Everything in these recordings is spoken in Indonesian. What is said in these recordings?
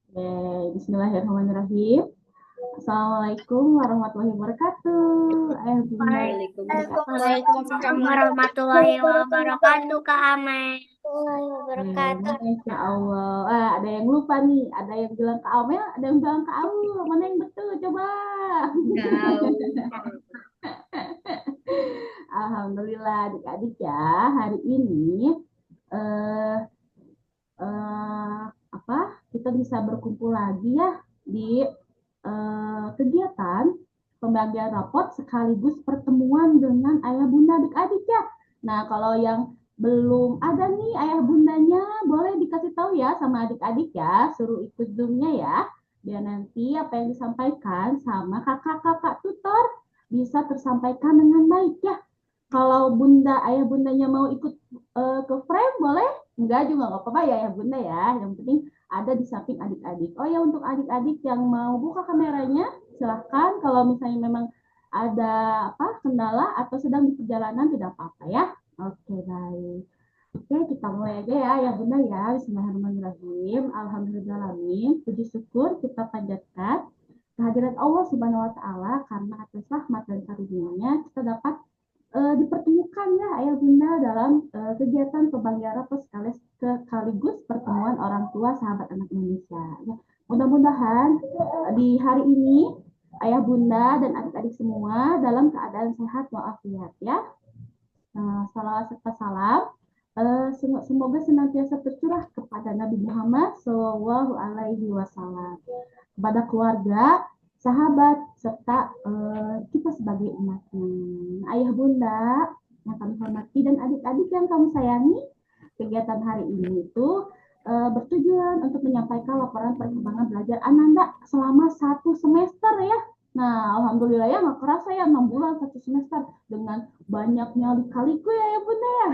Oke, Bismillahirrahmanirrahim. Assalamualaikum warahmatullahi wabarakatuh. Bunda, Waalaikumsalam warahmatullahi wabarakatuh, Kak Amel. Wabarakatuh. Masya Allah. Ada yang lupa nih. Ada yang bilang ke Amel, ada yang bilang ke Aul. Mana yang betul? Coba. Tahu. Alhamdulillah, adik-adik ya. Hari ini eh, apa? Kita bisa berkumpul lagi ya di kegiatan pembagian rapot sekaligus pertemuan dengan ayah bunda adik-adik ya. Nah, kalau yang belum ada nih ayah bundanya, boleh dikasih tahu ya sama adik-adik ya, suruh ikut Zoom-nya ya. Biar nanti apa yang disampaikan sama kakak-kakak tutor bisa tersampaikan dengan baik ya. Kalau bunda ayah bundanya mau ikut ke frame boleh, enggak juga nggak apa-apa ya ayah bunda ya. Yang penting ada di samping adik-adik. Oh ya untuk adik-adik yang mau buka kameranya silahkan. Kalau misalnya memang ada apa kendala atau sedang di perjalanan tidak apa-apa ya. Oke baik. Oke kita mulai aja ya ya bunda ya. Bismillahirrahmanirrahim. Alhamdulillahirobbilalamin. Puji syukur kita panjatkan kehadiran Allah Subhanahu Wa Taala karena atas rahmat dan karunia-Nya kita dapat dipertemukan ya ayah bunda dalam kegiatan pembangkit sekaligus pertemuan orang tua sahabat anak Indonesia. Ya, mudah-mudahan di hari ini ayah bunda dan adik-adik semua dalam keadaan sehat walafiat ya. Salawat serta salam semoga senantiasa tercurah kepada Nabi Muhammad Shallallahu Alaihi Wasallam, kepada keluarga, sahabat, serta kita sebagai umatnya. Ayah bunda yang kami hormati dan adik-adik yang kami sayangi, kegiatan hari ini itu bertujuan untuk menyampaikan laporan perkembangan belajar Ananda selama 1 semester ya. Nah, alhamdulillah ya nggak kerasa ya 6 bulan 1 semester dengan banyaknya lika-liku ya bunda ya.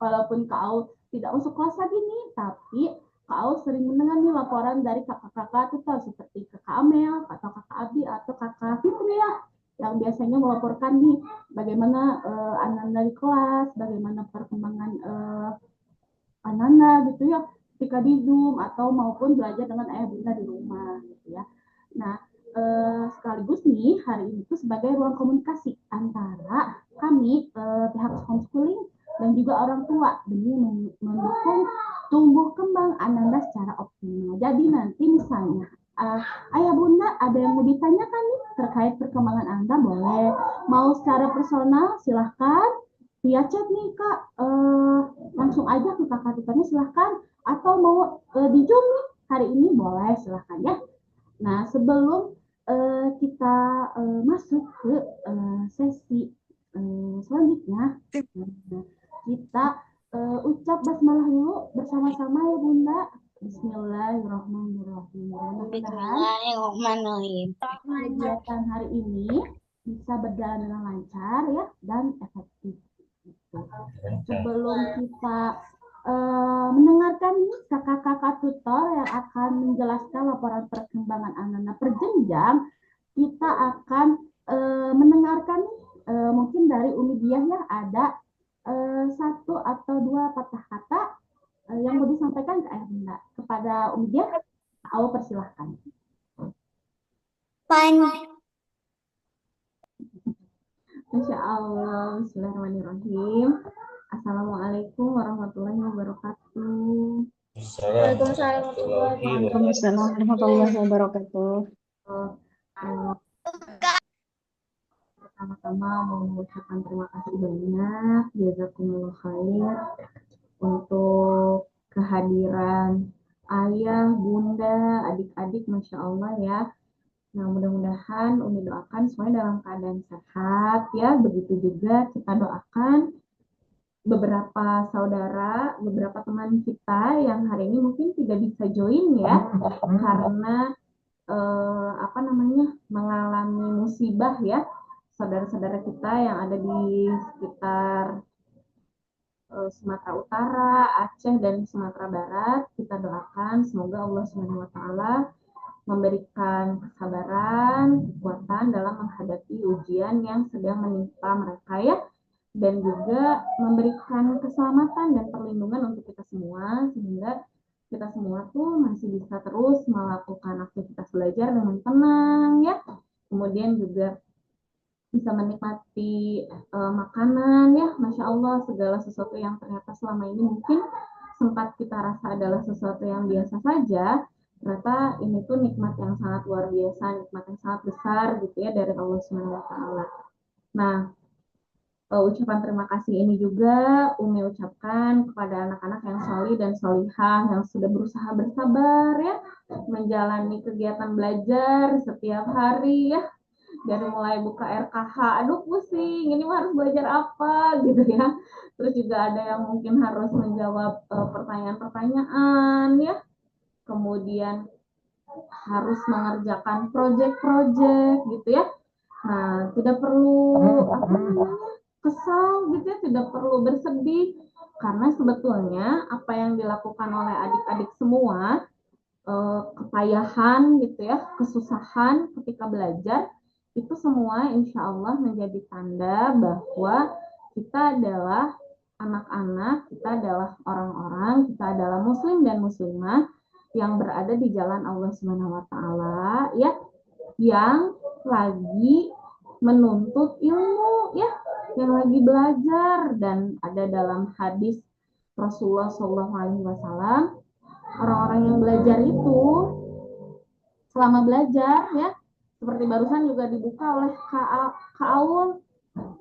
Walaupun kau tidak masuk kelas lagi nih, tapi kau sering mendengar nih laporan dari kakak-kakak tutor seperti kakak Amel atau kakak Abi atau kakak Fitri ya yang biasanya melaporkan nih bagaimana Ananda di kelas, bagaimana perkembangan Ananda gitu ya ketika di Zoom atau maupun belajar dengan ayah bunda di rumah gitu ya. Nah, sekaligus nih hari ini tuh sebagai ruang komunikasi antara kami pihak homeschooling dan juga orang tua demi mendukung tumbuh kembang Ananda secara optimal. Jadi nanti misalnya ayah bunda ada yang mau ditanyakan nih terkait perkembangan Anda boleh, mau secara personal silahkan via chat nih kak, langsung aja ke kakak tutornya silahkan atau mau di Zoom nih hari ini boleh silahkan ya. Nah sebelum kita masuk ke sesi selanjutnya, kita ucap basmalah dulu bersama-sama ya bunda. Bismillahirrahmanirrahim. Mudah-mudahan Bismillahirrahmanirrahim. kegiatan hari ini bisa berjalan dengan lancar ya dan efektif. Gitu. Sebelum kita mendengarkan kakak-kakak tutor yang akan menjelaskan laporan perkembangan anak-anak per jenjang, kita akan mendengarkan mungkin dari Umi Diah ya ada satu atau dua patah kata yang mau disampaikan ke Ayah Bunda. Kepada Umi Diah, aku persilahkan. Pan. Masya Allah, Bismillahirrahmanirrahim. Assalamualaikum warahmatullahi wabarakatuh. Waalaikumsalam warahmatullahi Waalaikumsalam warahmatullahi wabarakatuh. Pertama-tama mau mengucapkan terima kasih banyak, jazakumullah khair untuk kehadiran ayah, bunda, adik-adik, masya Allah ya. Nah mudah-mudahan Umi doakan semuanya dalam keadaan sehat ya. Begitu juga kita doakan beberapa saudara, beberapa teman kita yang hari ini mungkin tidak bisa join ya karena apa namanya mengalami musibah ya, saudara-saudara kita yang ada di sekitar Sumatera Utara, Aceh dan Sumatera Barat. Kita doakan semoga Allah Subhanahu wa taala memberikan kesabaran, kekuatan dalam menghadapi ujian yang sedang menimpa mereka ya, dan juga memberikan keselamatan dan perlindungan untuk kita semua sehingga kita semua tuh masih bisa terus melakukan aktivitas belajar dengan tenang ya. Kemudian juga bisa menikmati makanan ya, Masya Allah, segala sesuatu yang ternyata selama ini mungkin sempat kita rasa adalah sesuatu yang biasa saja, ternyata ini tuh nikmat yang sangat luar biasa, nikmat yang sangat besar gitu ya dari Allah Subhanahu wa taala. Nah, ucapan terima kasih ini juga Umi ucapkan kepada anak-anak yang solih dan solihah yang sudah berusaha bersabar ya menjalani kegiatan belajar setiap hari ya, dari mulai buka RKH, aduh pusing, ini harus belajar apa gitu ya. Terus juga ada yang mungkin harus menjawab pertanyaan-pertanyaan ya, kemudian harus mengerjakan proyek-proyek gitu ya. Nah, tidak perlu apa namanya kesal gitu ya, tidak perlu bersedih karena sebetulnya apa yang dilakukan oleh adik-adik semua, kepayahan gitu ya, kesusahan ketika belajar itu semua insya Allah menjadi tanda bahwa kita adalah anak-anak, kita adalah orang-orang, kita adalah muslim dan muslimah yang berada di jalan Allah Subhanahu wa taala ya, yang lagi menuntut ilmu ya, yang lagi belajar. Dan ada dalam hadis Rasulullah Shallallahu Alaihi Wasallam, orang-orang yang belajar itu selama belajar ya, seperti barusan juga dibuka oleh Kak Aul,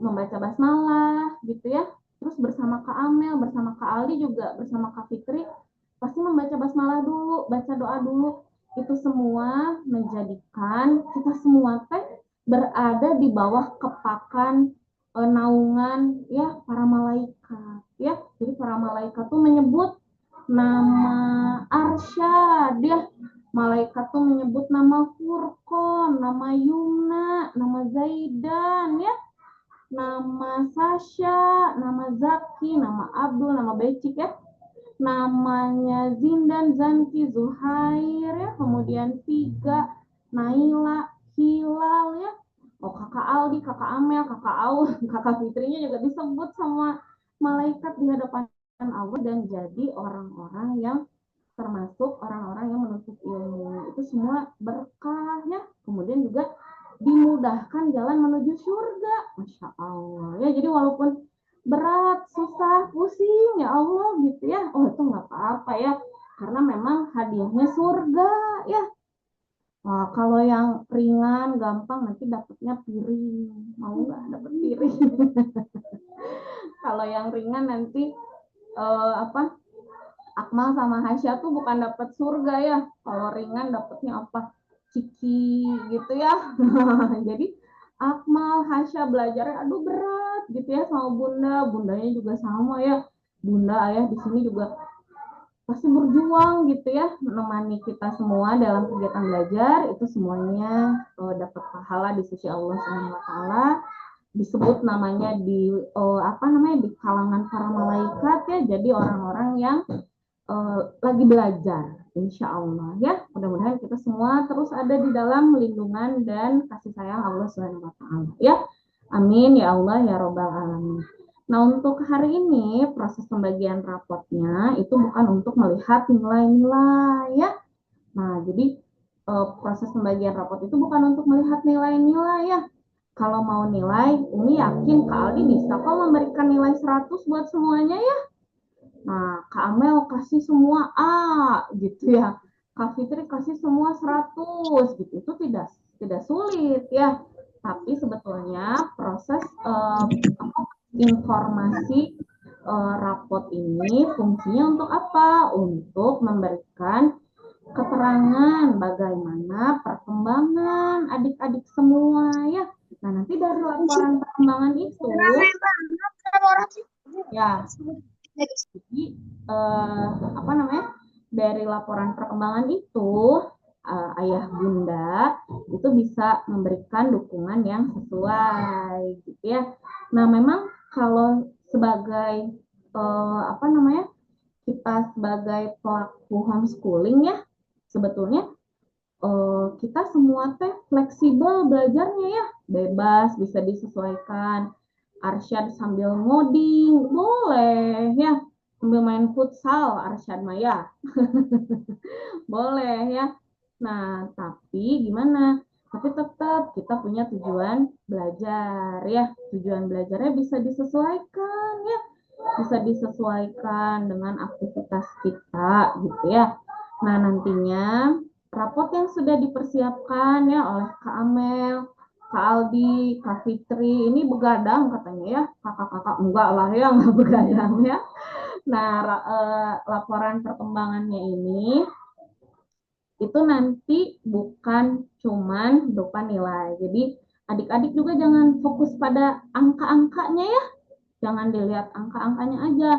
membaca basmalah gitu ya, terus bersama Kak Amel, bersama Kak Ali, juga bersama Kak Fitri pasti membaca basmalah dulu, baca doa dulu. Itu semua menjadikan kita semua teh berada di bawah kepakan naungan ya para malaikat ya. Jadi para malaikat tuh menyebut nama Arsyad ya, malaikat tuh menyebut nama Furqon, nama Yumna, nama Zaidan ya, nama Sasha, nama Zaki, nama Abdul, nama Becik ya, namanya Zindan, Zanki, Zuhair ya, kemudian Tiga, Naila, Hilal ya, oh kakak Aldi, kakak Amel, kakak Aul, kakak Fitrinya juga disebut sama malaikat di hadapan Allah, dan jadi orang-orang yang termasuk orang-orang yang menuntut ilmu itu semua berkahnya, kemudian juga dimudahkan jalan menuju surga, Masya Allah ya. Jadi walaupun berat, susah, pusing ya Allah gitu ya, oh itu nggak apa-apa ya, karena memang hadiahnya surga ya. Nah, kalau yang ringan, gampang nanti dapatnya piring, mau nggak dapat piring? Kalau yang ringan nanti apa? Akmal sama Hasya tuh bukan dapat surga ya. Kalau ringan dapatnya apa? Ciki gitu ya. Jadi Akmal, Hasya belajarnya aduh berat gitu ya sama Bunda. Bundanya juga sama ya. Bunda ayah di sini juga pasti berjuang gitu ya menemani kita semua dalam kegiatan belajar. Itu semuanya dapat pahala di sisi Allah Subhanahu wa taala. Disebut namanya di apa namanya di kalangan para malaikat ya. Jadi orang-orang yang lagi belajar, insya Allah ya. Mudah-mudahan kita semua terus ada di dalam lindungan dan kasih sayang Allah Subhanahu wa taala ya. Amin ya Allah ya robbal alamin. Nah, untuk hari ini proses pembagian rapotnya itu bukan untuk melihat nilai-nilai ya. Nah, jadi proses pembagian rapot itu bukan untuk melihat nilai-nilai ya. Kalau mau nilai, ini yakin Kak Aldi bisa kok memberikan nilai 100 buat semuanya ya. Nah, Kak Amel kasih semua A gitu ya. Kak Fitri kasih semua 100 gitu. Itu tidak sulit ya. Tapi sebetulnya proses informasi rapot ini fungsinya untuk apa? Untuk memberikan keterangan bagaimana perkembangan adik-adik semua ya. Nah, nanti dari laporan perkembangan itu ya, jadi apa namanya, dari laporan perkembangan itu ayah bunda itu bisa memberikan dukungan yang sesuai gitu ya. Nah, memang kalau sebagai apa namanya, kita sebagai pelaku homeschooling ya, sebetulnya kita semua teh fleksibel belajarnya ya, bebas, bisa disesuaikan. Arsyad sambil ngoding boleh ya, Sambil main futsal, Arsyad Maya. Boleh ya. Nah, tapi gimana? Tapi tetap kita punya tujuan belajar ya. Tujuan belajarnya bisa disesuaikan ya. Bisa disesuaikan dengan aktivitas kita gitu ya. Nah, nantinya rapot yang sudah dipersiapkan ya oleh Kak Amel, Kak Aldi, Kak Fitri, ini begadang katanya ya. Kakak-kakak enggak lah ya, enggak begadang ya. Nah, laporan perkembangannya ini itu nanti bukan cuman berupa nilai. Jadi adik-adik juga jangan fokus pada angka-angkanya ya. Jangan dilihat angka-angkanya aja,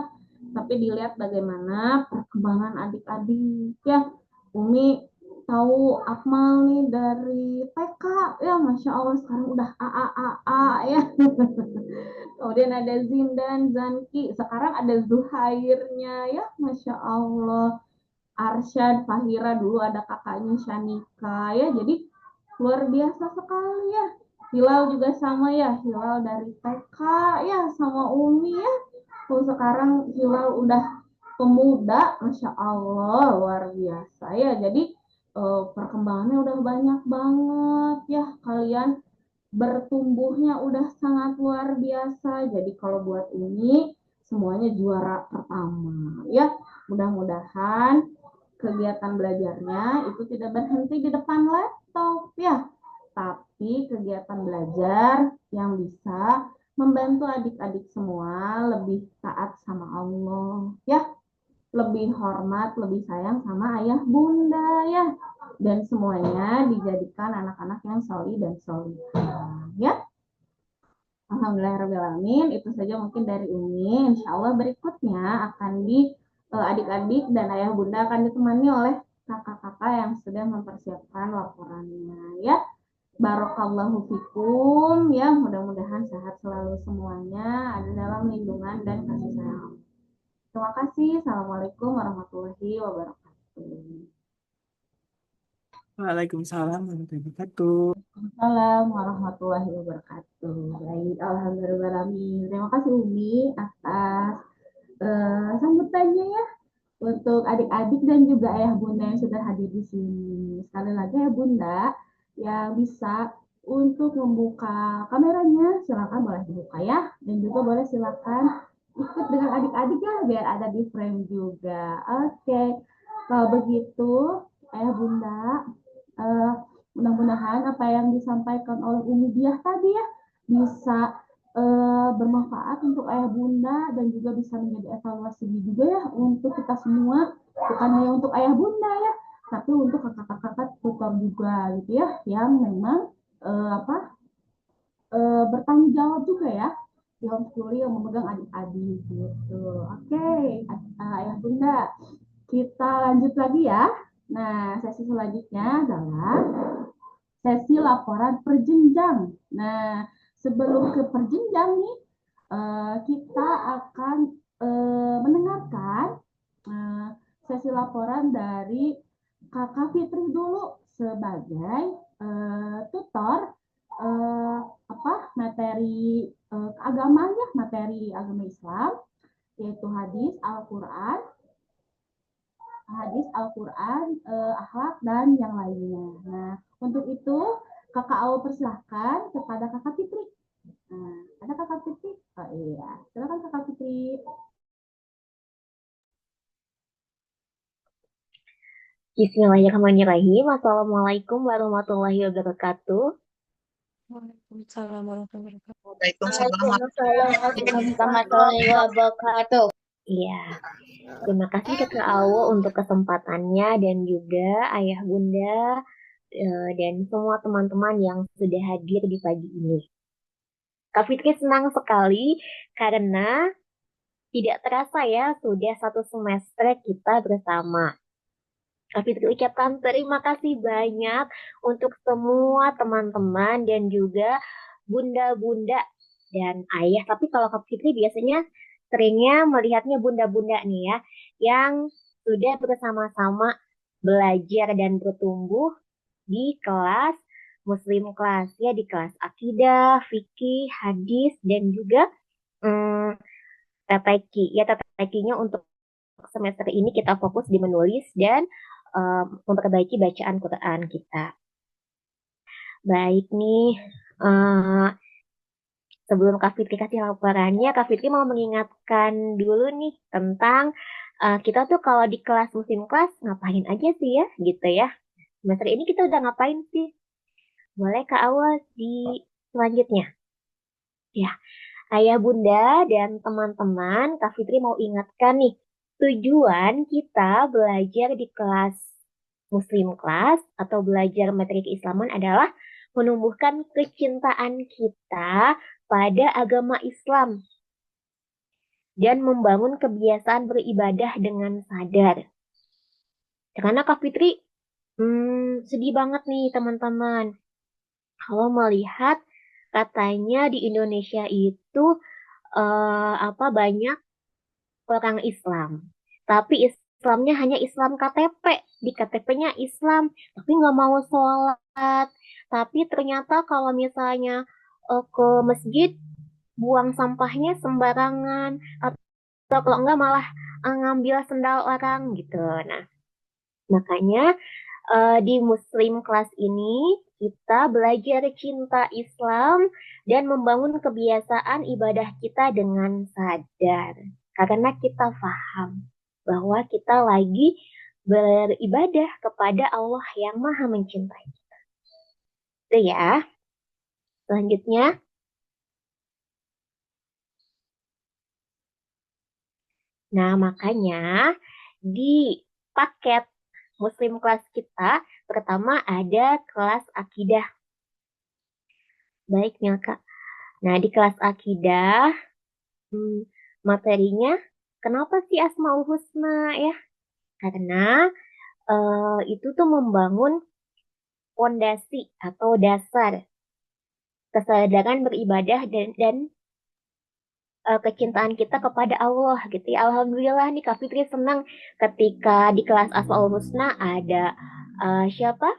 tapi dilihat bagaimana perkembangan adik-adik ya. Umi tahu Akmal nih dari TK ya, Masya Allah sekarang udah A ya. Kemudian ada Zindan, Zanki, sekarang ada Zuhairnya ya, Masya Allah. Arsyad, Fahira, dulu ada kakaknya Shanika ya. Jadi luar biasa sekali ya. Hilal juga sama ya, Hilal dari TK ya sama Umi ya. Tuh sekarang Hilal udah pemuda, Masya Allah luar biasa ya. Jadi perkembangannya udah banyak banget ya. Kalian bertumbuhnya udah sangat luar biasa. Jadi kalau buat Umi semuanya juara pertama ya. Mudah-mudahan kegiatan belajarnya itu tidak berhenti di depan laptop ya, tapi kegiatan belajar yang bisa membantu adik-adik semua lebih taat sama Allah ya, lebih hormat, lebih sayang sama ayah bunda ya, dan semuanya dijadikan anak-anak yang soli dan solihah ya. Alhamdulillahirrahmanirrahim. Itu saja mungkin dari Umi. Insya Allah berikutnya akan adik-adik dan ayah bunda akan ditemani oleh kakak-kakak yang sudah mempersiapkan laporannya ya. Barokallahu fikum ya. Mudah-mudahan sehat selalu semuanya, ada dalam lindungan dan kasih sayang. Terima kasih. Assalamualaikum warahmatullahi wabarakatuh. Waalaikumsalam warahmatullahi wabarakatuh. Assalamualaikum warahmatullahi wabarakatuh. Baik, alhamdulillah. Terima kasih Umi atas sambutannya ya untuk adik-adik dan juga ayah bunda yang sudah hadir di sini. Sekali lagi ya bunda yang bisa untuk membuka kameranya, silakan boleh dibuka ya, dan juga boleh silakan ikut dengan adik-adik ya biar ada di frame juga. Oke, kalau begitu ayah bunda, eh, mudah-mudahan apa yang disampaikan oleh Umi Diah tadi ya bisa bermanfaat untuk ayah bunda dan juga bisa menjadi evaluasi juga ya untuk kita semua, bukan hanya untuk ayah bunda ya, tapi untuk kakak-kakak tutor juga gitu ya, yang memang bertanggung jawab juga ya di homeschooling yang memegang adik-adik gitu. Oke, ayah bunda, kita lanjut lagi ya. Nah, sesi selanjutnya adalah sesi laporan perjenjang. Nah, sebelum ke perjenjang nih, kita akan mendengarkan eh, sesi laporan dari Kakak Fitri dulu sebagai tutor apa materi keagamaan ya, materi agama Islam, yaitu hadis Al-Quran, akhlak, dan yang lainnya. Nah, untuk itu Kakak Aul persilahkan kepada Kakak Fitri. Nah, ada Kakak Fitri? Oh iya, silakan Kakak Fitri. Bismillahirrahmanirrahim. Assalamualaikum warahmatullahi wabarakatuh. Waalaikumsalam warahmatullahi wabarakatuh. Waalaikumsalam warahmatullahi wabarakatuh. Iya, terima kasih Kakak Awo untuk kesempatannya dan juga Ayah Bunda dan semua teman-teman yang sudah hadir di pagi ini. Kak Fitri senang sekali karena tidak terasa ya sudah satu semester kita bersama. Kak Fitri ucapkan terima kasih banyak untuk semua teman-teman dan juga bunda-bunda dan ayah. Tapi kalau Kak Fitri biasanya seringnya melihatnya bunda-bunda nih ya, yang sudah bersama-sama belajar dan bertumbuh di kelas Muslim kelas ya, di kelas akidah, fikih, hadis dan juga hmm, teteki ya, tetekinya untuk semester ini kita fokus di menulis dan memperbaiki bacaan Quran kita. Baik nih, eh, sebelum Kak Fitri kasih laporannya, Kak Fitri mau mengingatkan dulu nih tentang kita tuh kalau di kelas musim kelas ngapain aja sih ya, gitu ya. Semester ini kita udah ngapain sih? Boleh Kak Awal di selanjutnya. Ya, Ayah Bunda dan teman-teman, Kak Fitri mau ingatkan nih, tujuan kita belajar di kelas Muslim kelas atau belajar materi keislaman adalah menumbuhkan kecintaan kita pada agama Islam dan membangun kebiasaan beribadah dengan sadar. Karena Kak Fitri sedih banget nih teman-teman. Kalau melihat katanya di Indonesia itu banyak orang Islam. Tapi Islamnya hanya Islam KTP. Di KTP-nya Islam, tapi nggak mau sholat. Tapi ternyata kalau misalnya ke masjid, buang sampahnya sembarangan. Atau kalau nggak malah ngambil sendal orang gitu. Nah, makanya di Muslim kelas ini kita belajar cinta Islam dan membangun kebiasaan ibadah kita dengan sadar. Karena kita paham bahwa kita lagi beribadah kepada Allah yang Maha Mencintai kita. Itu ya. Selanjutnya, nah makanya di paket Muslim kelas kita pertama ada kelas akidah. Baik, Kak. Nah, di kelas akidah, materinya kenapa sih Asmaul Husna ya? Karena itu tuh membangun fondasi atau dasar kesadaran beribadah dan kecintaan kita kepada Allah gitu ya. Alhamdulillah nih Kak Fitri senang ketika di kelas Asmaul Husna ada siapa?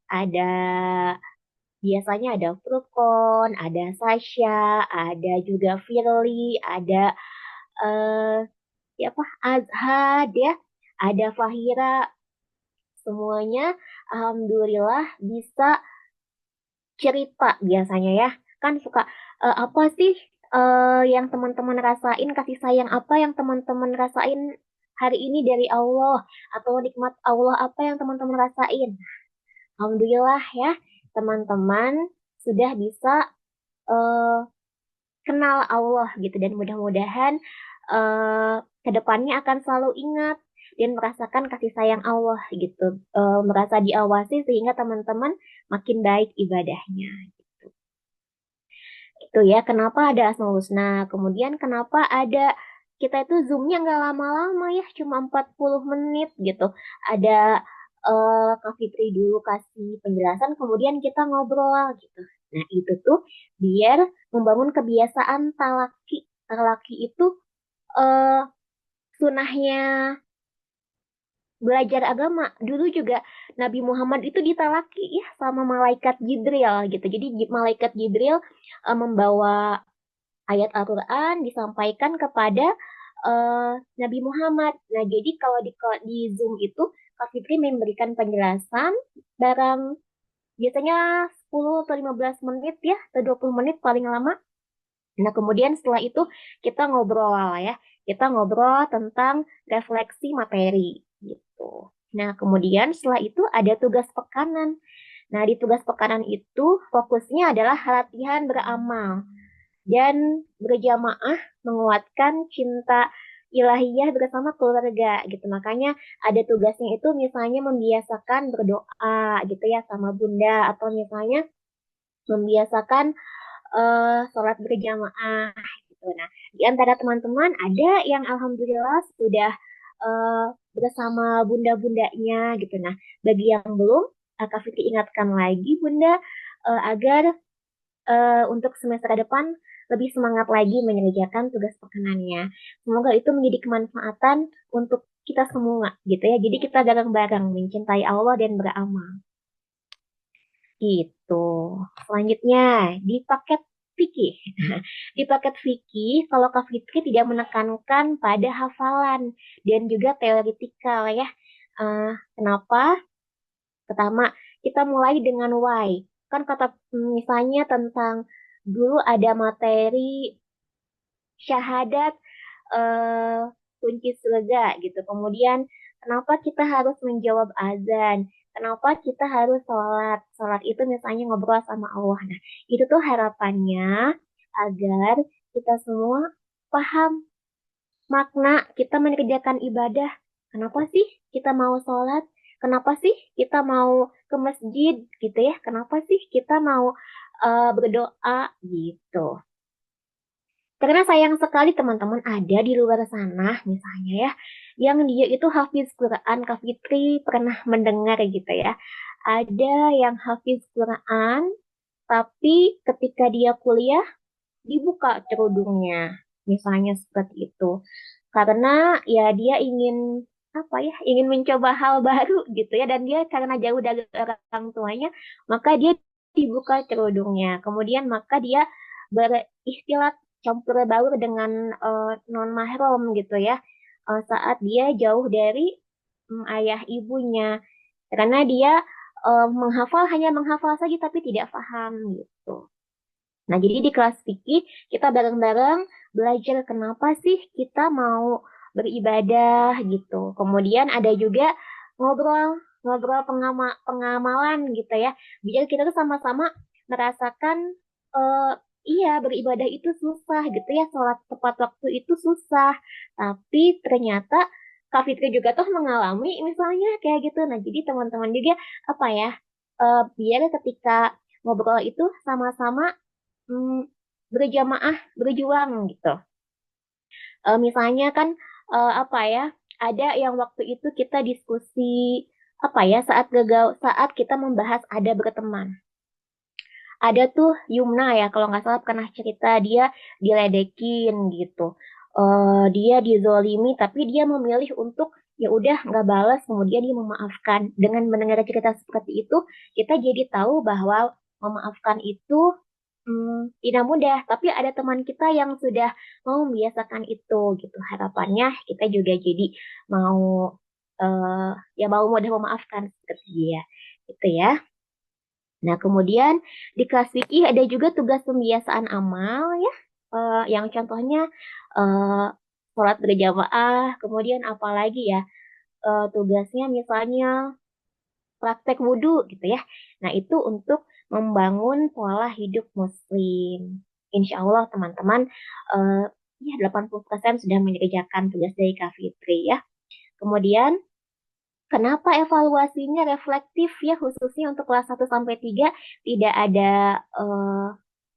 Ada biasanya ada Furqon, ada Sasha, ada juga Firly, ada eh siapa? Azhad ya, ada Fahira. Semuanya alhamdulillah bisa cerita biasanya ya. Kan suka apa sih yang teman-teman rasain, kasih sayang apa yang teman-teman rasain hari ini dari Allah atau nikmat Allah apa yang teman-teman rasain. Alhamdulillah ya, teman-teman sudah bisa eh, kenal Allah gitu dan mudah-mudahan kedepannya akan selalu ingat dan merasakan kasih sayang Allah gitu, merasa diawasi sehingga teman-teman makin baik ibadahnya. Gitu. Itu ya kenapa ada Asmaul Husna. Kemudian kenapa ada kita itu zoomnya nggak lama-lama ya, cuma 40 menit gitu. Ada Kak Fitri dulu kasih penjelasan, kemudian kita ngobrol gitu. Nah itu tuh biar membangun kebiasaan talaki. Talaki itu eh sunahnya belajar agama. Dulu juga Nabi Muhammad itu ditalaki ya sama malaikat Jibril gitu. Jadi malaikat Jibril membawa ayat Al-Quran disampaikan kepada Nabi Muhammad. Nah, jadi kalau di Zoom itu Kak Fitri memberikan penjelasan barang biasanya 10 atau 15 menit ya, atau 20 menit paling lama. Nah, kemudian setelah itu kita ngobrol ya. Kita ngobrol tentang refleksi materi gitu. Nah, kemudian setelah itu ada tugas pekanan. Nah, di tugas pekanan itu fokusnya adalah latihan beramal dan berjamaah menguatkan cinta ilahiyah bersama keluarga gitu. Makanya ada tugasnya itu misalnya membiasakan berdoa gitu ya sama bunda atau misalnya membiasakan sholat berjamaah gitu. Nah, di antara teman-teman ada yang alhamdulillah sudah bersama bunda-bundanya gitu. Nah, bagi yang belum, Kak Fitri ingatkan lagi bunda agar untuk semester depan lebih semangat lagi mengerjakan tugas pekanannya. Semoga itu menjadi kemanfaatan untuk kita semua gitu ya. Jadi kita bareng-bareng mencintai Allah dan beramal. Gitu. Selanjutnya di paket fikih. Di paket fikih, kalau Kak Fitri tidak menekankan pada hafalan dan juga teoritikal ya. Kenapa? Pertama, kita mulai dengan why. Kan kata misalnya tentang dulu ada materi syahadat eh, kunci surga gitu. Kemudian kenapa kita harus menjawab azan? Kenapa kita harus sholat? Sholat itu misalnya ngobrol sama Allah. Nah, itu tuh harapannya agar kita semua paham makna kita mengerjakan ibadah. Kenapa sih kita mau sholat? Kenapa sih kita mau ke masjid gitu ya? Kenapa sih kita mau berdoa gitu? Karena sayang sekali teman-teman ada di luar sana misalnya ya, yang dia itu hafiz Quran, Kak Fitri pernah mendengar gitu ya. Ada yang hafiz Quran, tapi ketika dia kuliah dibuka cerudungnya, misalnya seperti itu. Karena ya dia ingin apa ya, ingin mencoba hal baru gitu ya, dan dia karena jauh dari orang tuanya, maka dia dibuka cerudungnya. Kemudian maka dia beristilah campur baur dengan non mahram gitu ya. Saat dia jauh dari ayah ibunya, karena dia menghafal hanya menghafal saja tapi tidak paham gitu. Nah, jadi di kelas fikih kita bareng-bareng belajar kenapa sih kita mau beribadah gitu. Kemudian ada juga ngobrol ngobrol pengamalan gitu ya. Biar kita tuh sama-sama merasakan eh, iya beribadah itu susah gitu ya. Sholat tepat waktu itu susah. Tapi ternyata Kak Fitri juga tuh mengalami misalnya kayak gitu. Nah, jadi teman-teman juga apa ya, biar ketika ngobrol itu sama-sama berjamaah berjuang gitu. Misalnya kan apa ya, ada yang waktu itu kita diskusi apa ya, saat kita membahas ada berteman. Ada tuh Yumna ya kalau nggak salah pernah cerita dia diledekin gitu. Dia dizolimi tapi dia memilih untuk ya udah nggak balas, kemudian dia memaafkan. Dengan mendengar cerita seperti itu kita jadi tahu bahwa memaafkan itu tidak mudah, tapi ada teman kita yang sudah mau membiasakan itu gitu. Harapannya kita juga jadi mau eh, ya mau mudah memaafkan seperti dia gitu ya. Nah, kemudian di kelas fikih ada juga tugas pembiasaan amal ya, yang contohnya eh, sholat berjamaah, kemudian apalagi ya, tugasnya misalnya praktek wudhu gitu ya. Nah, itu untuk membangun pola hidup muslim. Insya Allah teman-teman eh, ya 80% sudah mengerjakan tugas dari Kak Fitri ya. Kemudian kenapa evaluasinya reflektif ya, khususnya untuk kelas 1 sampai 3 tidak ada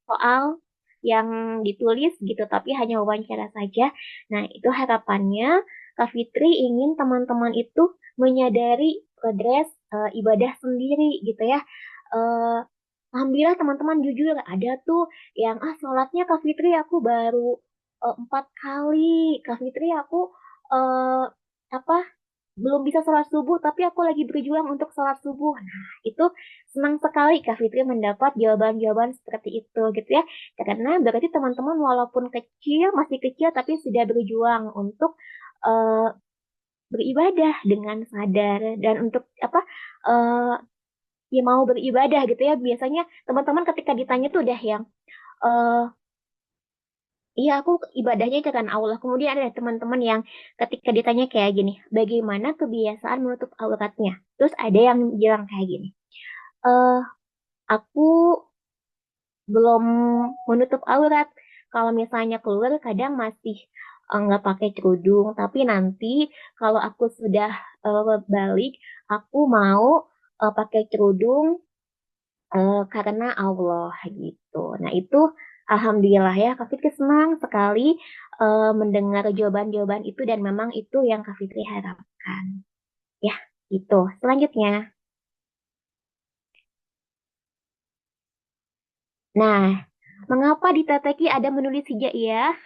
soal yang ditulis gitu, tapi hanya wawancara saja. Nah, itu harapannya Kak Fitri ingin teman-teman itu menyadari progres ibadah sendiri gitu ya. Eh, Alhamdulillah teman-teman jujur ada tuh yang sholatnya Kak Fitri aku baru 4 kali. Kak Fitri aku eh, apa belum bisa sholat subuh, tapi aku lagi berjuang untuk sholat subuh. Nah, itu senang sekali Kak Fitri mendapat jawaban-jawaban seperti itu gitu ya. Karena berarti teman-teman walaupun kecil, masih kecil, tapi sudah berjuang untuk eh, beribadah dengan sadar dan untuk apa eh, ya mau beribadah gitu ya. Biasanya teman-teman ketika ditanya tuh udah yang eh, iya, aku ibadahnya ke karena Allah. Kemudian ada teman-teman yang ketika ditanya kayak gini, bagaimana kebiasaan menutup auratnya? Terus ada yang bilang kayak gini, eh aku belum menutup aurat. Kalau misalnya keluar kadang masih nggak pakai kerudung. Tapi nanti kalau aku sudah balik, aku mau pakai kerudung karena Allah gitu. Nah itu Alhamdulillah ya Kak Fitri senang sekali mendengar jawaban-jawaban itu dan memang itu yang Kak Fitri harapkan. Ya, itu. Selanjutnya. Nah, mengapa di TTQ ada menulis hijaiyah?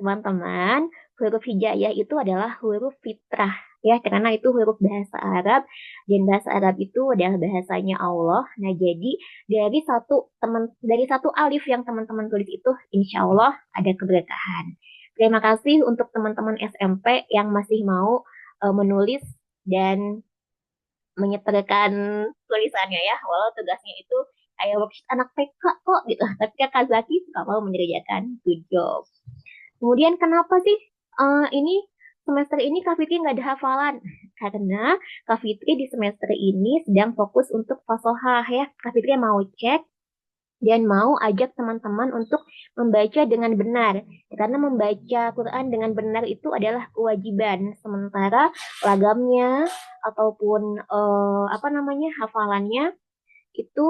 Teman-teman, huruf hijaiyah itu adalah huruf fitrah ya, karena itu huruf bahasa Arab dan bahasa Arab itu adalah bahasanya Allah. Nah, jadi dari satu alif yang teman-teman tulis itu insya Allah ada keberkahan. Terima kasih untuk teman-teman SMP yang masih mau menulis dan menyetelkan tulisannya ya, walau tugasnya itu kayak worksheet anak TK kok gitu. Tapi Kak Zaki suka mau mengerjakan. Good job. Kemudian kenapa sih ini semester ini Kak Fitri nggak ada hafalan? Karena Kak Fitri di semester ini sedang fokus untuk fasohah ya. Kak Fitri mau cek dan mau ajak teman-teman untuk membaca dengan benar. Karena membaca Quran dengan benar itu adalah kewajiban. Sementara lagamnya ataupun apa namanya hafalannya itu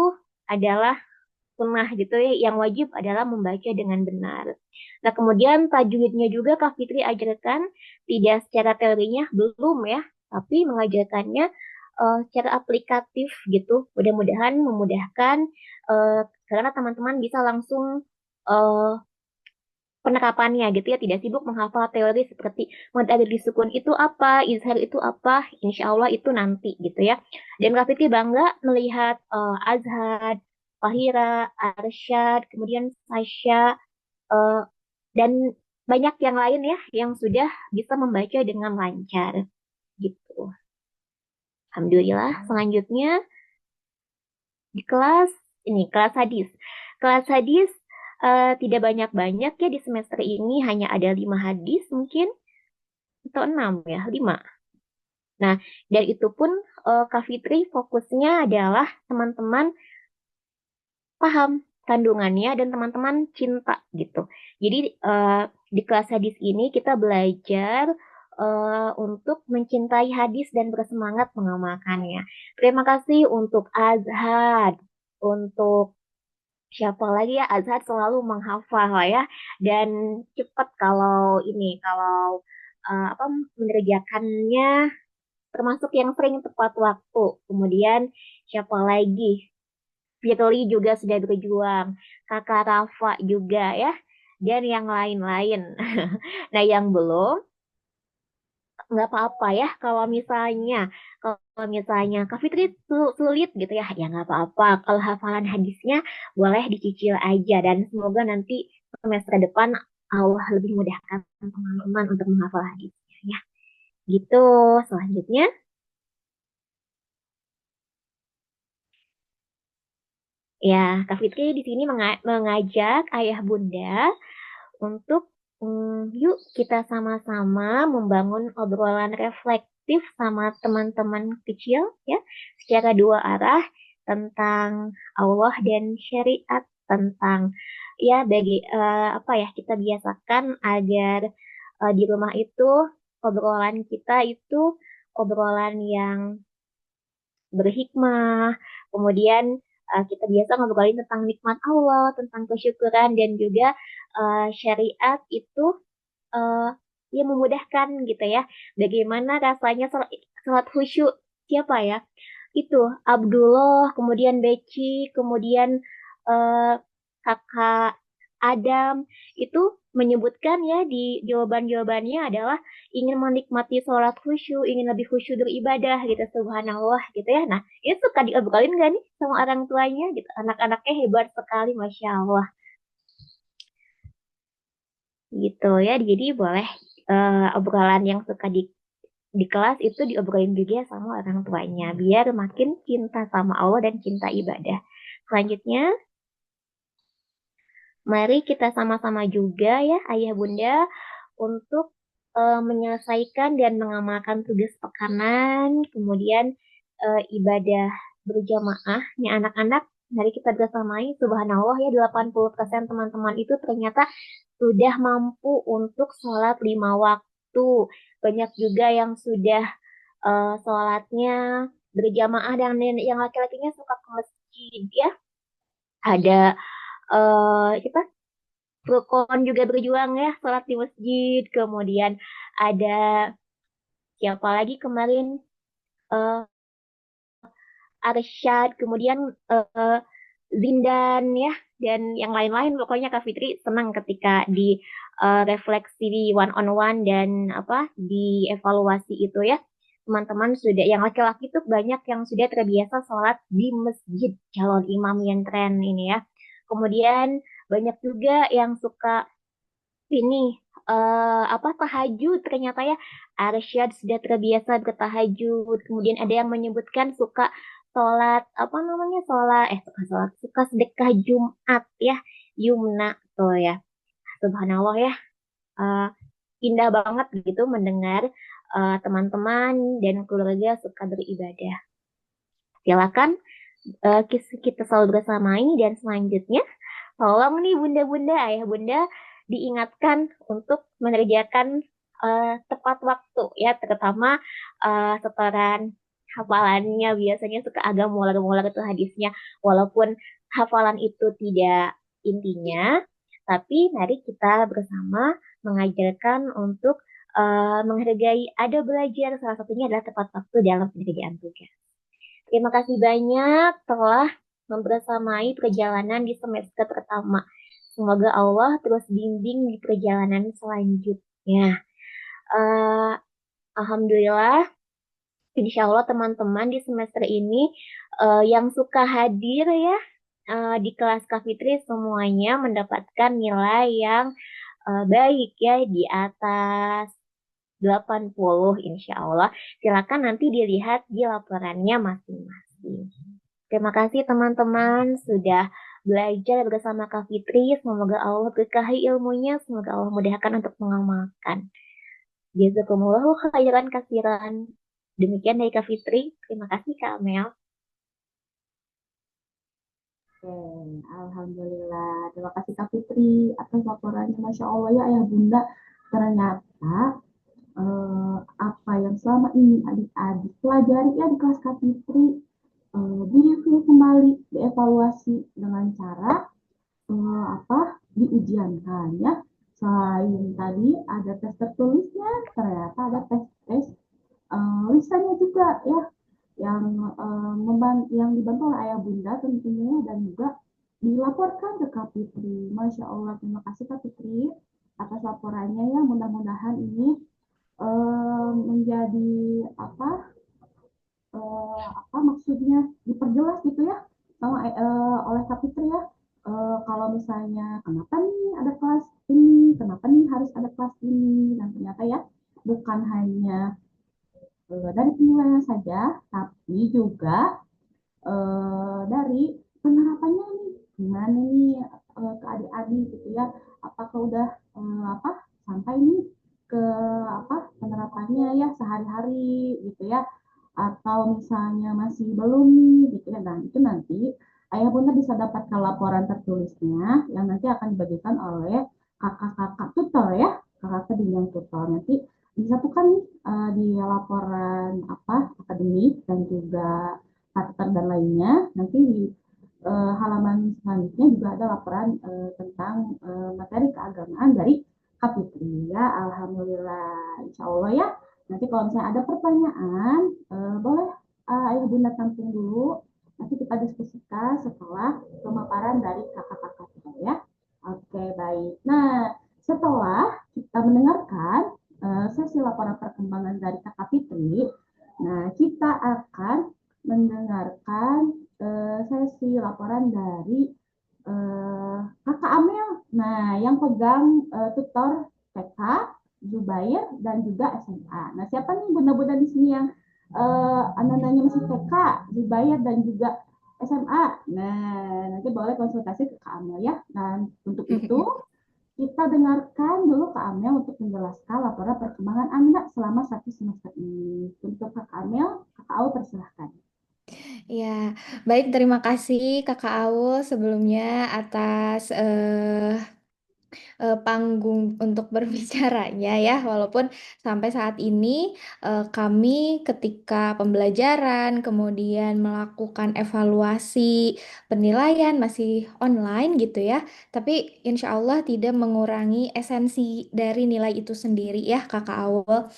adalah sunnah gitu ya. Yang wajib adalah membaca dengan benar. Nah, kemudian tajwidnya juga Kak Fitri ajarkan tidak secara teorinya belum ya, tapi mengajarkannya secara aplikatif gitu. Mudah-mudahan memudahkan karena teman-teman bisa langsung eh, penerapannya gitu ya, tidak sibuk menghafal teori seperti mad ada di sukun itu apa, izhar itu apa, insya Allah itu nanti gitu ya. Dan Kak Fitri bangga melihat Azhar, Fahira, Arsyad, kemudian Sasha, eh, dan banyak yang lain ya yang sudah bisa membaca dengan lancar gitu. Alhamdulillah. Selanjutnya di kelas ini kelas hadis. Kelas hadis tidak banyak-banyak ya di semester ini hanya ada 5 hadis mungkin atau 6 ya 5. Nah dan itu pun Kak Fitri fokusnya adalah teman-teman paham kandungannya dan teman-teman cinta gitu. Jadi di kelas hadis ini kita belajar untuk mencintai hadis dan bersemangat mengamalkannya. Terima kasih untuk Azhar, untuk siapa lagi ya Azhar selalu menghafal ya dan cepat kalau ini kalau apa mengerjakannya termasuk yang sering tepat waktu. Kemudian siapa lagi? Firly juga sudah berjuang, Kakak Rafa juga ya, dan yang lain-lain. Nah, yang belum, nggak apa-apa ya kalau misalnya Kak Fitri sulit gitu ya, ya nggak apa-apa. Kalau hafalan hadisnya boleh dicicil aja dan semoga nanti semester depan Allah lebih mudahkan teman-teman untuk menghafal hadisnya ya. Gitu. Selanjutnya, ya Kak Fitri di sini mengajak ayah bunda untuk yuk kita sama-sama membangun obrolan reflektif sama teman-teman kecil ya secara dua arah tentang Allah dan syariat tentang ya bagi apa ya kita biasakan agar di rumah itu obrolan kita itu obrolan yang berhikmah. Kemudian kita biasa ngobrolin tentang nikmat Allah, tentang kesyukuran dan juga syariat itu eh, ya memudahkan gitu ya. Bagaimana rasanya sholat khusyuk siapa ya? Itu Abdullah, kemudian Beci, kemudian eh, kakak Adam itu menyebutkan ya di jawaban-jawabannya adalah ingin menikmati sholat khusyuk, ingin lebih khusyuk beribadah gitu, subhanallah gitu ya. Nah, itu suka diobrolin gak nih sama orang tuanya gitu. Anak-anaknya hebat sekali, Masya Allah gitu ya. Jadi boleh obrolan yang suka di kelas itu diobrolin juga sama orang tuanya biar makin cinta sama Allah dan cinta ibadah. Selanjutnya, mari kita sama-sama juga ya ayah bunda untuk menyelesaikan dan mengamalkan tugas pekanan, kemudian ibadah berjamaah. Nih anak-anak, mari kita bersamai, subhanallah ya 80% teman-teman itu ternyata sudah mampu untuk sholat 5 waktu. Banyak juga yang sudah sholatnya berjamaah dan yang laki-lakinya suka ke masjid ya. Ada kita Rukun juga berjuang ya, sholat di masjid. Kemudian ada siapa lagi kemarin eh Arsyad, kemudian eh, Zindan ya, dan yang lain-lain. Pokoknya Kak Fitri senang ketika di refleksi di one on one dan apa di evaluasi itu ya. teman-teman sudah, yang laki-laki tuh banyak yang sudah terbiasa sholat di masjid, calon imam yang tren ini ya. Kemudian banyak juga yang suka ini apa tahajud, ternyata ya Arsyad sudah terbiasa bertahajud. Kemudian ada yang menyebutkan suka sholat apa namanya, suka sedekah Jumat ya, Yumna tuh ya. Subhanallah ya, eh, indah banget gitu mendengar teman-teman dan keluarga suka beribadah. Silakan kita selalu bersamai, dan selanjutnya tolong nih bunda-bunda, ayah bunda diingatkan untuk mengerjakan tepat waktu ya, terutama setoran hafalannya. Biasanya suka agak molor-molor itu hadisnya, walaupun hafalan itu tidak intinya, tapi mari kita bersama mengajarkan untuk menghargai ada belajar, salah satunya adalah tepat waktu dalam pengerjaan tugas. Terima kasih banyak telah membersamai perjalanan di semester pertama. Semoga Allah terus bimbing di perjalanan selanjutnya. Eh, Alhamdulillah, insya Allah teman-teman di semester ini yang suka hadir ya di kelas Kak Fitri semuanya mendapatkan nilai yang baik ya, di atas 80 insya Allah. Silakan nanti dilihat di laporannya masing-masing. Terima kasih teman-teman sudah belajar bersama Kak Fitri. Semoga Allah berkahi ilmunya, semoga Allah mudahkan untuk mengamalkan. Jazakumullahu khairan kasiran. Demikian dari Kak Fitri. Terima kasih Kak Amel. Oke, Alhamdulillah. Terima kasih Kak Fitri atas laporannya. Masya Allah ya Ayah Bunda. Ternyata apa yang selama ini adik-adik pelajari ya di kelas Kak Fitri direview kembali, dievaluasi dengan cara diujiankan ya. Selain tadi ada tes tertulisnya, ternyata ada tes lisannya juga ya, yang yang dibantu oleh ayah bunda tentunya, dan juga dilaporkan ke Kak Fitri. Masya Allah, terima kasih Kak Fitri atas laporannya ya. Mudah-mudahan ini menjadi apa maksudnya diperjelas gitu ya sama oleh Kak Fitri ya. Kalau misalnya kenapa nih ada kelas ini, kenapa nih harus ada kelas ini, dan ternyata ya bukan hanya dari penilaian saja, tapi juga dari penerapannya nih, gimana nih ke adik-adik gitu ya, apakah udah sampai nih ke penerapannya ya sehari-hari gitu ya, atau misalnya masih belum nih gitu ya. Dan itu nanti ayah bunda bisa dapatkan laporan tertulisnya yang nanti akan dibagikan oleh kakak-kakak tutor ya, kakak yang tutor nanti disatukan nih di laporan akademik dan juga karakter dan lainnya. Nanti di halaman selanjutnya juga ada laporan tentang materi keagamaan dari Kak Fitri ya. Alhamdulillah, insya Allah ya. Nanti kalau misalnya ada pertanyaan, boleh Ayah Bunda tampung dulu. Nanti kita diskusikan setelah pemaparan dari kakak-kakak kita ya. Oke, baik. Nah, setelah kita mendengarkan sesi laporan perkembangan dari Kakak Fitri, nah kita akan mendengarkan sesi laporan dari Kakak Amel. Nah, yang pegang tutor TK, Zubair, dan juga SMA. Nah, siapa nih bunda-bunda di sini yang anak-anaknya masih TK, Zubair, dan juga SMA? Nah, nanti boleh konsultasi ke Kak Amel ya. Dan untuk itu, kita dengarkan dulu Kak Amel untuk menjelaskan laporan perkembangan anak selama 1 semester ini. Untuk Kak Amel, Kakak Au persilahkan. Ya, baik, terima kasih Kakak Aul sebelumnya atas panggung untuk berbicaranya ya. Walaupun sampai saat ini kami ketika pembelajaran kemudian melakukan evaluasi penilaian masih online gitu ya. Tapi insya Allah tidak mengurangi esensi dari nilai itu sendiri ya Kakak Aul.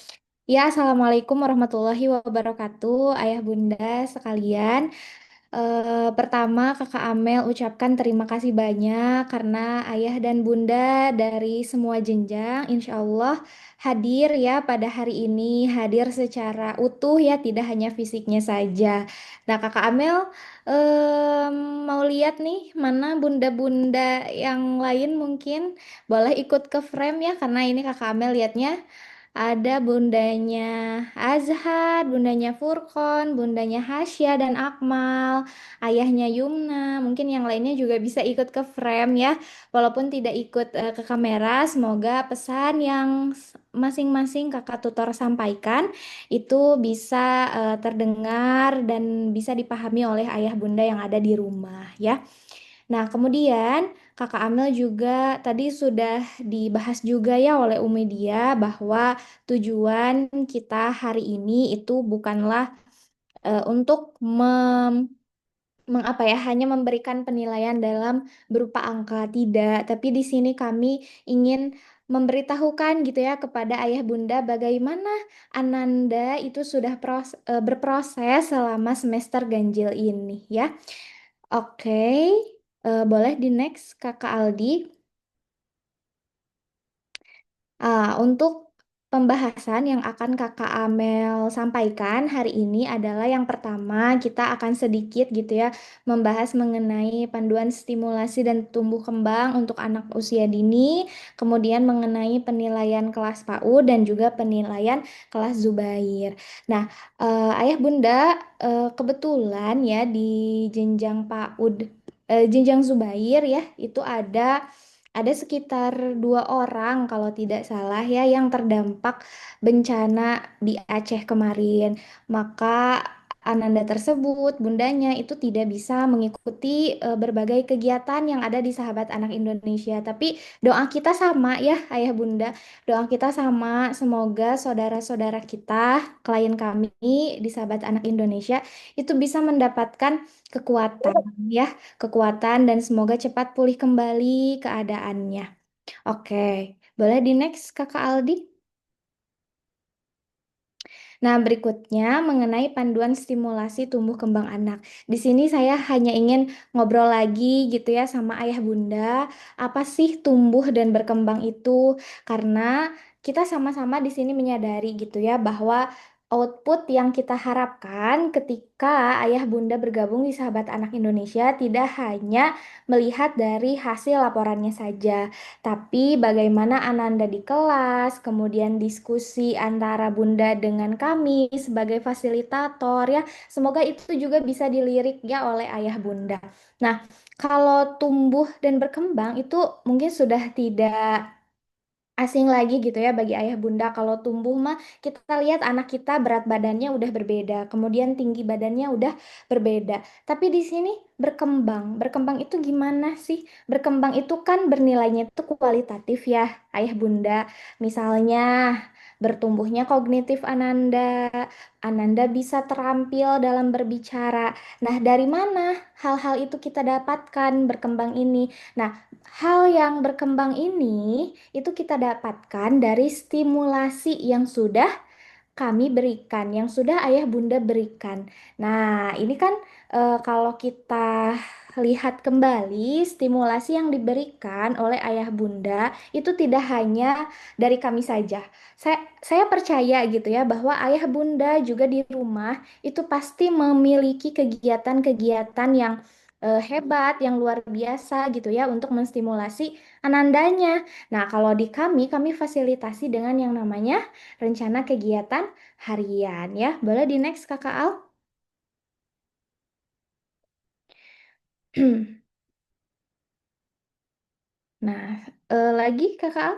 Ya, Assalamualaikum warahmatullahi wabarakatuh, Ayah Bunda sekalian. Pertama, Kakak Amel ucapkan terima kasih banyak karena ayah dan bunda dari semua jenjang, insya Allah hadir ya pada hari ini, hadir secara utuh ya, tidak hanya fisiknya saja. Nah, Kakak Amel em, mau lihat nih mana bunda-bunda yang lain mungkin boleh ikut ke frame ya, karena ini Kakak Amel lihatnya. Ada bundanya Azhar, bundanya Furkon, bundanya Hasya dan Akmal, ayahnya Yumna. Mungkin yang lainnya juga bisa ikut ke frame ya. Walaupun tidak ikut ke kamera, semoga pesan yang masing-masing kakak tutor sampaikan itu bisa terdengar dan bisa dipahami oleh ayah bunda yang ada di rumah ya. Nah, kemudian Kakak Amel juga tadi sudah dibahas juga ya oleh Umi Dia bahwa tujuan kita hari ini itu bukanlah untuk mengapa ya hanya memberikan penilaian dalam berupa angka tidak, tapi di sini kami ingin memberitahukan gitu ya kepada ayah bunda bagaimana Ananda itu sudah berproses selama semester ganjil ini ya. Oke, boleh di next Kakak Aldi. Untuk pembahasan yang akan Kakak Amel sampaikan hari ini adalah yang pertama kita akan sedikit gitu ya membahas mengenai panduan stimulasi dan tumbuh kembang untuk anak usia dini, kemudian mengenai penilaian kelas PAUD dan juga penilaian kelas Zubair. Nah, Ayah Bunda kebetulan ya di jenjang PAUD, jenjang Zubair ya itu ada sekitar 2 orang kalau tidak salah ya yang terdampak bencana di Aceh kemarin. Maka Ananda tersebut, bundanya itu tidak bisa mengikuti berbagai kegiatan yang ada di Sahabat Anak Indonesia. Tapi doa kita sama ya, Ayah Bunda. Doa kita sama, semoga saudara-saudara kita, klien kami di Sahabat Anak Indonesia itu bisa mendapatkan kekuatan ya, kekuatan dan semoga cepat pulih kembali keadaannya. Oke, boleh di next Kakak Aldi? Nah, berikutnya mengenai panduan stimulasi tumbuh kembang anak. Di sini saya hanya ingin ngobrol lagi gitu ya sama ayah bunda, apa sih tumbuh dan berkembang itu? Karena kita sama-sama di sini menyadari gitu ya bahwa output yang kita harapkan ketika ayah bunda bergabung di Sahabat Anak Indonesia tidak hanya melihat dari hasil laporannya saja, tapi bagaimana Ananda di kelas, kemudian diskusi antara Bunda dengan kami sebagai fasilitator ya. Semoga itu juga bisa dilirik ya oleh ayah Bunda. Nah, kalau tumbuh dan berkembang itu mungkin sudah tidak asing lagi gitu ya bagi ayah bunda. Kalau tumbuh mah kita lihat anak kita berat badannya udah berbeda, kemudian tinggi badannya udah berbeda. Tapi di sini berkembang. Berkembang itu gimana sih? Berkembang itu kan bernilainya itu kualitatif ya, ayah bunda. Misalnya bertumbuhnya kognitif Ananda, Ananda bisa terampil dalam berbicara. Nah, dari mana hal-hal itu kita dapatkan berkembang ini? Nah, hal yang berkembang ini itu kita dapatkan dari stimulasi yang sudah kami berikan, yang sudah ayah bunda berikan. Nah, ini kan kalau kita lihat kembali stimulasi yang diberikan oleh ayah bunda itu tidak hanya dari kami saja. Saya percaya gitu ya bahwa ayah bunda juga di rumah itu pasti memiliki kegiatan-kegiatan yang hebat, yang luar biasa gitu ya untuk menstimulasi anandanya. Nah, kalau di kami fasilitasi dengan yang namanya rencana kegiatan harian ya. Boleh di next Kakak Al? Nah, lagi Kakak Al?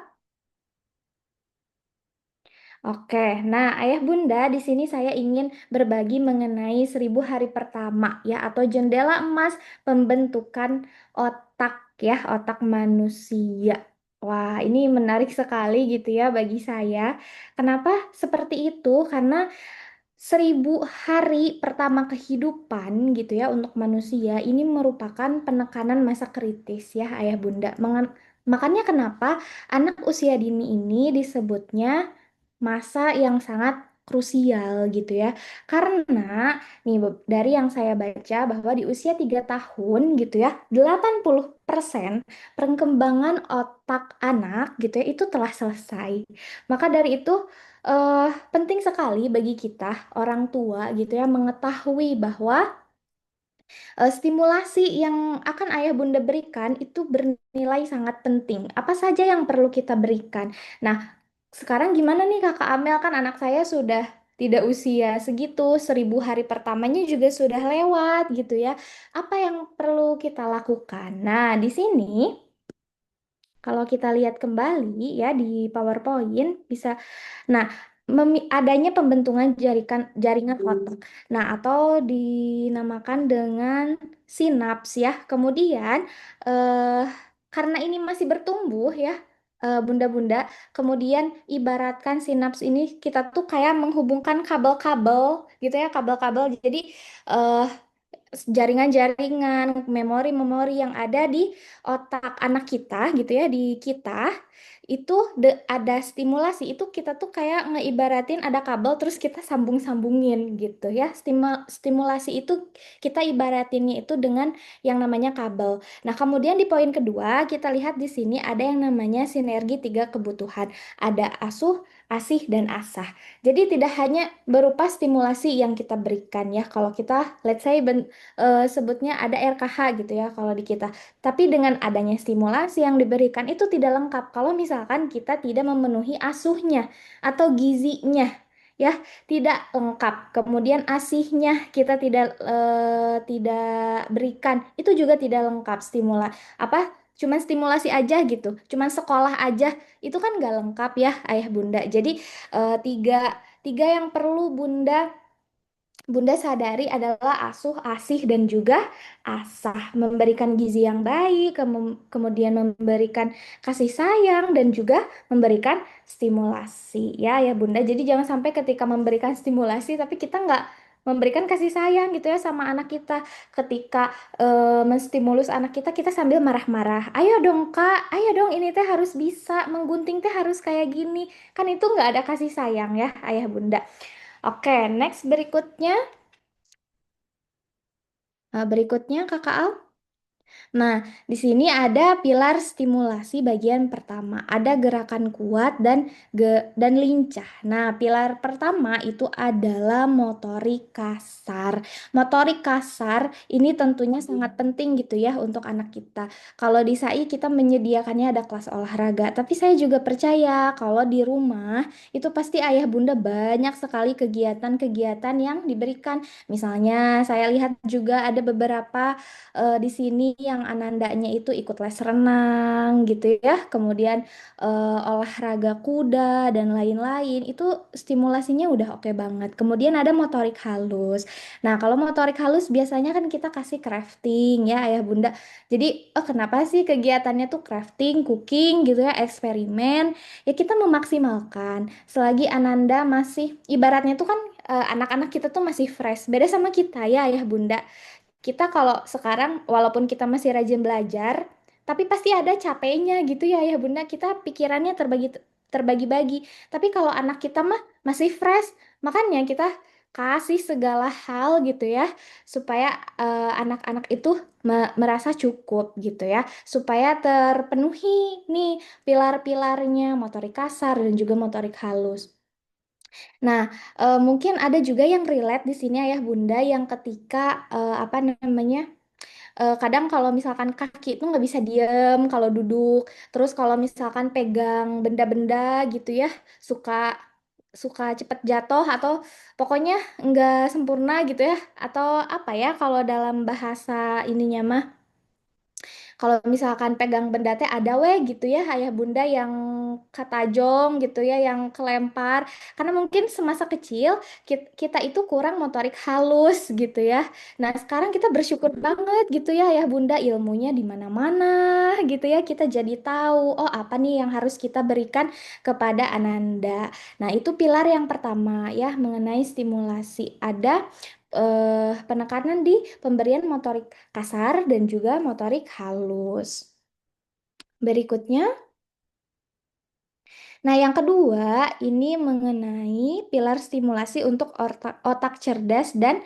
Oke, nah Ayah Bunda di sini saya ingin berbagi mengenai 1.000 hari pertama ya atau jendela emas pembentukan otak ya, otak manusia. Wah, ini menarik sekali gitu ya bagi saya. Kenapa seperti itu? Karena 1.000 hari pertama kehidupan gitu ya untuk manusia ini merupakan penekanan masa kritis ya Ayah Bunda. Makanya kenapa anak usia dini ini disebutnya masa yang sangat krusial gitu ya. Karena nih dari yang saya baca bahwa di usia 3 tahun gitu ya, 80% perkembangan otak anak gitu ya itu telah selesai. Maka dari itu penting sekali bagi kita orang tua gitu ya mengetahui bahwa stimulasi yang akan ayah bunda berikan itu bernilai sangat penting. Apa saja yang perlu kita berikan? Nah, sekarang gimana nih Kakak Amel, kan anak saya sudah tidak usia segitu, 1.000 hari pertamanya juga sudah lewat gitu ya. Apa yang perlu kita lakukan? Nah, di sini kalau kita lihat kembali ya di PowerPoint bisa. Nah, adanya pembentukan jaringan otak. Nah, atau dinamakan dengan sinaps ya. Kemudian eh karena ini masih bertumbuh ya, bunda-bunda, kemudian ibaratkan sinaps ini kita tuh kayak menghubungkan kabel-kabel gitu ya, kabel-kabel. Jadi eh jaringan-jaringan, memori-memori yang ada di otak anak kita gitu ya, di kita itu ada stimulasi itu kita tuh kayak ngeibaratin ada kabel terus kita sambung-sambungin gitu ya. Stimulasi itu kita ibaratinnya itu dengan yang namanya kabel. Nah, kemudian di poin kedua kita lihat di sini ada yang namanya sinergi tiga kebutuhan. Ada asuh, asih, dan asah. Jadi tidak hanya berupa stimulasi yang kita berikan ya. Kalau kita let's say sebutnya ada RKH gitu ya kalau di kita. Tapi dengan adanya stimulasi yang diberikan itu tidak lengkap kalau misalkan kita tidak memenuhi asuhnya atau gizinya. Ya, tidak lengkap. Kemudian asihnya kita tidak berikan. Itu juga tidak lengkap apa? Cuman stimulasi aja gitu. Cuman sekolah aja itu kan nggak lengkap ya, Ayah Bunda. Jadi tiga tiga yang perlu Bunda sadari adalah asuh, asih, dan juga asah. Memberikan gizi yang baik, kemudian memberikan kasih sayang, dan juga memberikan stimulasi. Ya Bunda. Jadi jangan sampai ketika memberikan stimulasi, tapi kita nggak memberikan kasih sayang gitu ya sama anak kita. Ketika menstimulus anak kita, kita sambil marah-marah. Ayo dong Kak, ayo dong ini teh harus bisa, menggunting teh harus kayak gini. Kan itu nggak ada kasih sayang ya, Ayah Bunda. Oke, next berikutnya. Berikutnya Kakak Al. Nah, di sini ada pilar stimulasi bagian pertama. Ada gerakan kuat dan lincah. Nah, pilar pertama itu adalah motorik kasar. Motorik kasar ini tentunya sangat penting gitu ya untuk anak kita. Kalau di SAI kita menyediakannya ada kelas olahraga, tapi saya juga percaya kalau di rumah itu pasti ayah bunda banyak sekali kegiatan-kegiatan yang diberikan. Misalnya saya lihat juga ada beberapa di sini yang anandanya itu ikut les renang gitu ya, kemudian olahraga kuda dan lain-lain, itu stimulasinya udah oke banget. Kemudian ada motorik halus. Nah, kalau motorik halus biasanya kan kita kasih crafting ya, Ayah Bunda. Jadi, kenapa sih kegiatannya tuh crafting, cooking gitu ya, eksperimen? Ya kita memaksimalkan selagi Ananda masih ibaratnya tuh kan anak-anak kita tuh masih fresh. Beda sama kita ya, Ayah Bunda. Kita kalau sekarang walaupun kita masih rajin belajar, tapi pasti ada capeknya gitu ya Bunda. Kita pikirannya terbagi-bagi. Tapi kalau anak kita mah masih fresh, makanya kita kasih segala hal gitu ya supaya anak-anak itu merasa cukup gitu ya, supaya terpenuhi nih pilar-pilarnya motorik kasar dan juga motorik halus. Nah, mungkin ada juga yang relate di sini Ayah Bunda yang ketika apa namanya kadang kalau misalkan kaki itu nggak bisa diem kalau duduk, terus kalau misalkan pegang benda-benda gitu ya suka suka cepet jatuh atau pokoknya nggak sempurna gitu ya, atau apa ya kalau dalam bahasa ininya mah kalau misalkan pegang benda teh ada weh gitu ya ayah bunda yang katajong gitu ya yang kelempar karena mungkin semasa kecil kita itu kurang motorik halus gitu ya. Nah, sekarang kita bersyukur banget gitu ya ayah bunda ilmunya di mana-mana gitu ya. Kita jadi tahu oh apa nih yang harus kita berikan kepada Ananda. Nah, itu pilar yang pertama ya mengenai stimulasi. Ada penekanan di pemberian motorik kasar dan juga motorik halus. Berikutnya, Nah, yang kedua ini mengenai pilar stimulasi untuk otak, otak cerdas dan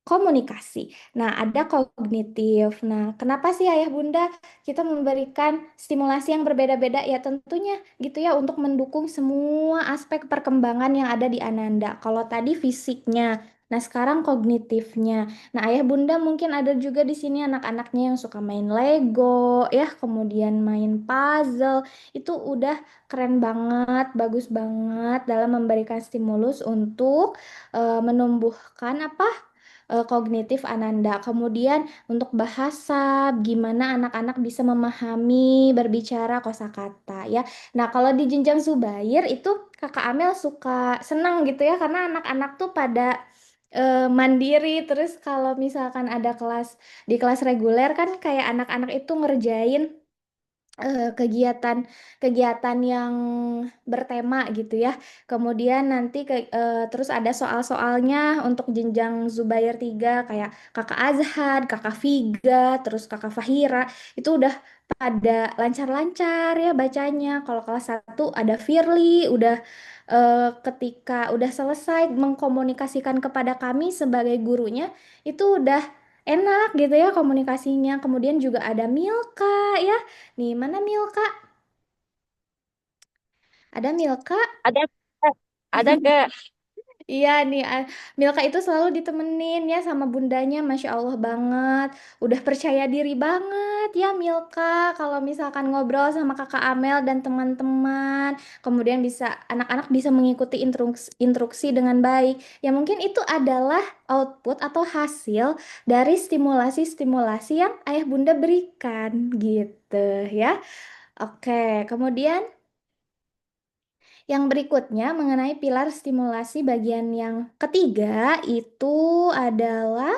komunikasi. Nah, ada kognitif. Nah, kenapa sih Ayah Bunda kita memberikan stimulasi yang berbeda-beda? Ya tentunya gitu ya untuk mendukung semua aspek perkembangan yang ada di Ananda. Kalau tadi fisiknya, nah sekarang kognitifnya. Nah, Ayah Bunda mungkin ada juga di sini anak-anaknya yang suka main Lego, ya, kemudian main puzzle. Itu udah keren banget, bagus banget dalam memberikan stimulus untuk menumbuhkan apa? Kognitif Ananda. Kemudian untuk bahasa, gimana anak-anak bisa memahami berbicara kosakata ya. Nah, kalau di jenjang Zubair itu Kakak Amel suka senang gitu ya karena anak-anak tuh pada mandiri. Terus kalau misalkan ada kelas di kelas reguler kan kayak anak-anak itu ngerjain kegiatan yang bertema gitu ya. Kemudian nanti terus ada soal-soalnya untuk jenjang Zubair 3 kayak Kakak Azhar, Kakak Figa, terus Kakak Fahira itu udah pada lancar-lancar ya bacanya. Kalau kelas 1 ada Firly, udah ketika udah selesai mengkomunikasikan kepada kami sebagai gurunya itu udah enak gitu ya komunikasinya. Kemudian juga ada Milka ya. Nih, mana Milka? Ada Milka? Ada ada Kak. Iya nih, Milka itu selalu ditemenin ya sama bundanya, Masya Allah banget. Udah percaya diri banget ya Milka. Kalau misalkan ngobrol sama kakak Amel dan teman-teman, kemudian bisa anak-anak bisa mengikuti instruksi dengan baik. Ya mungkin itu adalah output atau hasil dari stimulasi-stimulasi yang ayah bunda berikan gitu ya. Oke, kemudian yang berikutnya mengenai pilar stimulasi bagian yang ketiga itu adalah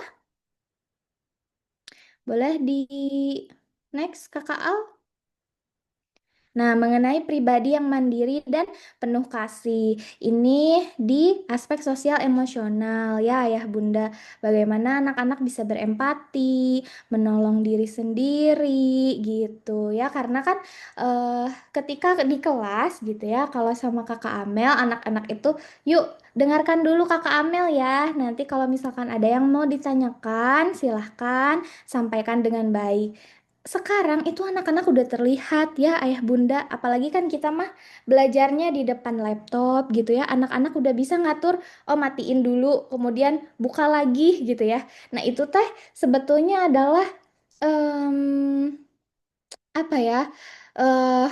boleh di next Kakak Al. Nah, mengenai pribadi yang mandiri dan penuh kasih, ini di aspek sosial emosional ya, Ayah Bunda. Bagaimana anak-anak bisa berempati, menolong diri sendiri gitu ya. Karena kan ketika di kelas gitu ya, kalau sama Kakak Amel, anak-anak itu yuk dengarkan dulu Kakak Amel ya. Nanti kalau misalkan ada yang mau ditanyakan, silahkan sampaikan dengan baik. Sekarang itu anak-anak udah terlihat ya ayah bunda, apalagi kan kita mah belajarnya di depan laptop gitu ya. Anak-anak udah bisa ngatur, oh matiin dulu, kemudian buka lagi gitu ya. Nah itu teh sebetulnya adalah em, apa ya? eh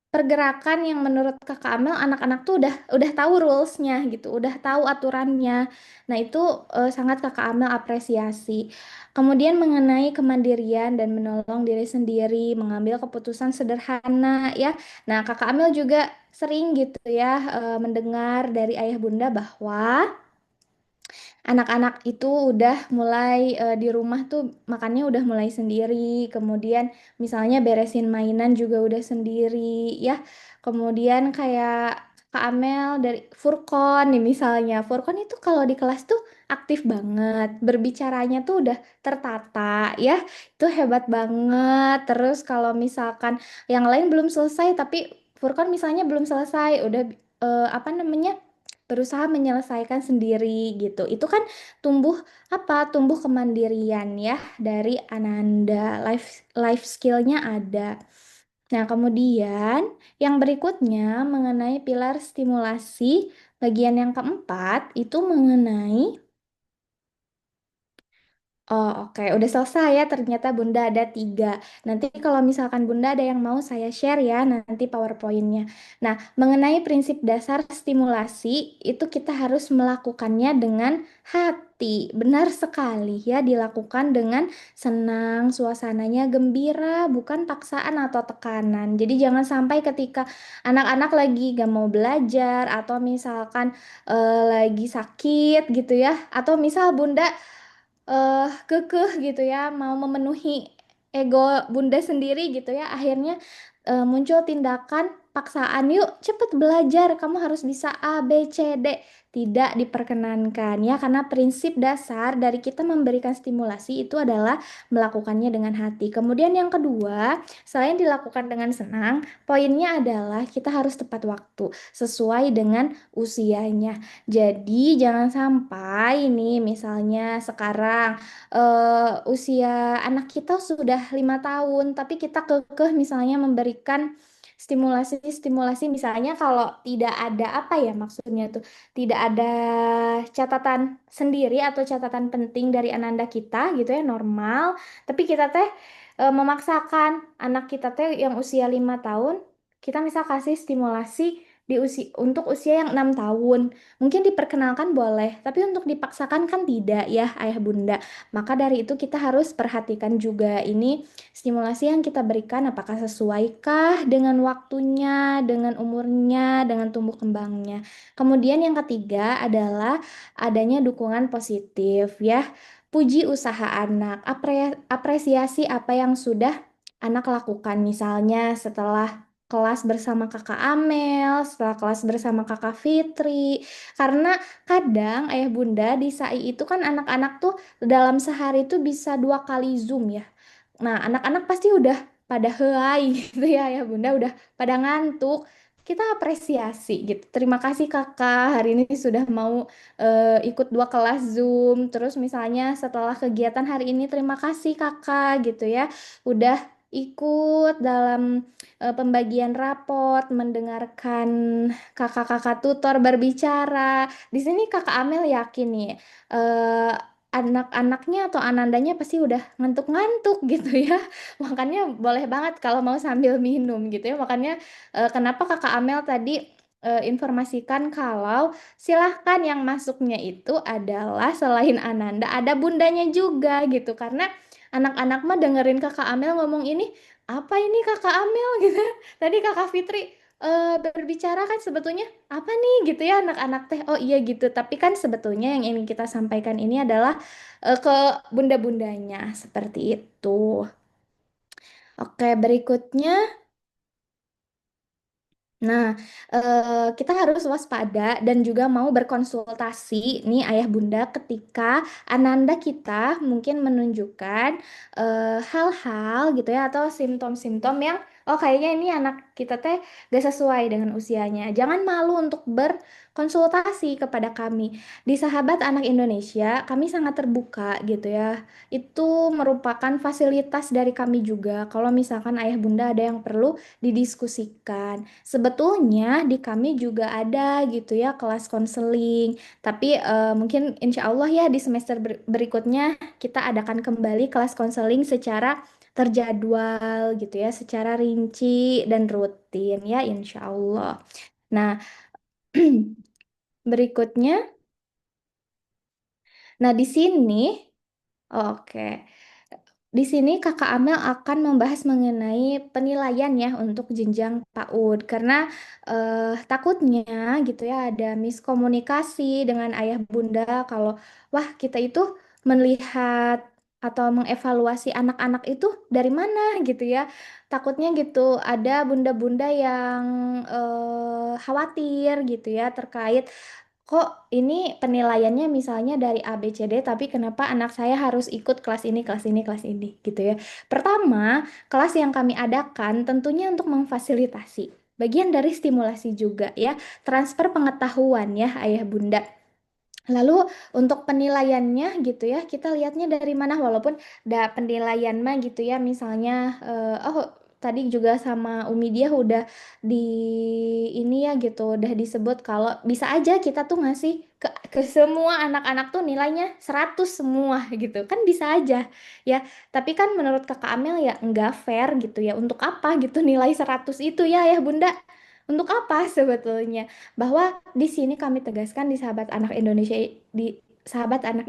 pergerakan yang menurut Kakak Amel anak-anak tuh udah tahu rulesnya gitu, udah tahu aturannya. Nah, itu sangat Kakak Amel apresiasi. Kemudian mengenai kemandirian dan menolong diri sendiri, mengambil keputusan sederhana ya. Nah, Kakak Amel juga sering gitu ya mendengar dari ayah bunda bahwa anak-anak itu udah mulai di rumah tuh makannya udah mulai sendiri, kemudian misalnya beresin mainan juga udah sendiri ya. Kemudian kayak Kak Amel dari Furkon nih misalnya. Furkon itu kalau di kelas tuh aktif banget, berbicaranya tuh udah tertata ya. Itu hebat banget. Terus kalau misalkan yang lain belum selesai tapi Furkon misalnya belum selesai, udah apa namanya? Berusaha menyelesaikan sendiri gitu. Itu kan tumbuh apa? Tumbuh kemandirian ya dari Ananda. Life skillnya ada. Nah, kemudian yang berikutnya mengenai pilar stimulasi bagian yang keempat itu mengenai oh, oke. Udah selesai ya. Ternyata Bunda ada 3. Nanti kalau misalkan Bunda ada yang mau saya share ya, nanti PowerPoint-nya. Nah, mengenai prinsip dasar stimulasi, itu kita harus melakukannya dengan hati. Benar sekali ya, dilakukan dengan senang, suasananya gembira, bukan paksaan atau tekanan. Jadi jangan sampai ketika anak-anak lagi gak mau belajar, atau misalkan lagi sakit gitu ya, atau misal Bunda kekeh gitu ya mau memenuhi ego bunda sendiri gitu ya akhirnya muncul tindakan paksaan, yuk cepet belajar, kamu harus bisa A, B, C, D. Tidak diperkenankan ya, karena prinsip dasar dari kita memberikan stimulasi itu adalah melakukannya dengan hati. Kemudian yang kedua, selain dilakukan dengan senang, poinnya adalah kita harus tepat waktu sesuai dengan usianya. Jadi jangan sampai nih misalnya sekarang usia anak kita sudah 5 tahun, tapi kita kekeh misalnya memberikan stimulasi-stimulasi, misalnya kalau tidak ada apa ya maksudnya tuh, tidak ada catatan sendiri atau catatan penting dari ananda kita gitu ya, normal, tapi kita teh memaksakan anak kita teh yang usia 5 tahun, kita misal kasih stimulasi untuk usia yang 6 tahun. Mungkin diperkenalkan boleh, tapi untuk dipaksakan kan tidak ya, ayah bunda. Maka dari itu kita harus perhatikan juga ini stimulasi yang kita berikan apakah sesuaikah dengan waktunya, dengan umurnya, dengan tumbuh kembangnya. Kemudian yang ketiga adalah adanya dukungan positif ya. Puji usaha anak, apresiasi apa yang sudah anak lakukan. Misalnya setelah kelas bersama kakak Amel, setelah kelas bersama kakak Fitri. Karena kadang ayah bunda di SAI itu kan anak-anak tuh dalam sehari itu bisa 2 kali Zoom ya. Nah, anak-anak pasti udah pada helai gitu ya bunda, udah pada ngantuk. Kita apresiasi gitu. Terima kasih kakak, hari ini sudah mau ikut 2 kelas Zoom. Terus misalnya setelah kegiatan hari ini, terima kasih kakak gitu ya. Udah ikut dalam pembagian raport, mendengarkan kakak-kakak tutor berbicara. Di sini kakak Amel yakin nih, eh, anak-anaknya atau anandanya pasti udah ngantuk-ngantuk gitu ya. Makanya boleh banget kalau mau sambil minum gitu ya. Makanya kenapa kakak Amel tadi informasikan kalau silahkan yang masuknya itu adalah selain Ananda ada bundanya juga gitu. Karena anak-anak mah dengerin kakak Amel ngomong ini, apa ini kakak Amel gitu. Tadi kakak Fitri berbicara kan sebetulnya apa nih gitu ya anak-anak teh. Oh iya gitu. Tapi kan sebetulnya yang ingin kita sampaikan ini adalah ke bunda-bundanya seperti itu. Oke, berikutnya. Nah, kita harus waspada dan juga mau berkonsultasi nih ayah bunda ketika ananda kita mungkin menunjukkan hal-hal gitu ya atau simptom-simptom yang oh kayaknya ini anak kita teh gak sesuai dengan usianya. Jangan malu untuk berkonsultasi kepada kami. Di Sahabat Anak Indonesia, kami sangat terbuka gitu ya. Itu merupakan fasilitas dari kami juga. Kalau misalkan ayah bunda ada yang perlu didiskusikan. Sebetulnya di kami juga ada gitu ya kelas konseling, tapi mungkin insya Allah ya di semester berikutnya kita adakan kembali kelas konseling secara terjadwal gitu ya, secara rinci dan rutin ya insya Allah. Nah, berikutnya, nah di sini, oke. Di sini Kakak Amel akan membahas mengenai penilaian ya untuk jenjang PAUD karena takutnya gitu ya ada miskomunikasi dengan ayah bunda kalau wah kita itu melihat atau mengevaluasi anak-anak itu dari mana gitu ya. Takutnya gitu ada bunda-bunda yang khawatir gitu ya terkait kok ini penilaiannya misalnya dari A, B, C, D, tapi kenapa anak saya harus ikut kelas ini, kelas ini, kelas ini, gitu ya. Pertama, kelas yang kami adakan tentunya untuk memfasilitasi. Bagian dari stimulasi juga ya, transfer pengetahuan ya, ayah bunda. Lalu untuk penilaiannya gitu ya, kita lihatnya dari mana walaupun penilaian mah gitu ya, misalnya oh tadi juga sama Umi dia udah di ini ya gitu, udah disebut kalau bisa aja kita tuh ngasih ke semua anak-anak tuh nilainya 100 semua gitu. Kan bisa aja ya. Tapi kan menurut Kakak Amel ya enggak fair gitu ya. Untuk apa gitu nilai 100 itu ya Bunda? Untuk apa sebetulnya? Bahwa di sini kami tegaskan di Sahabat Anak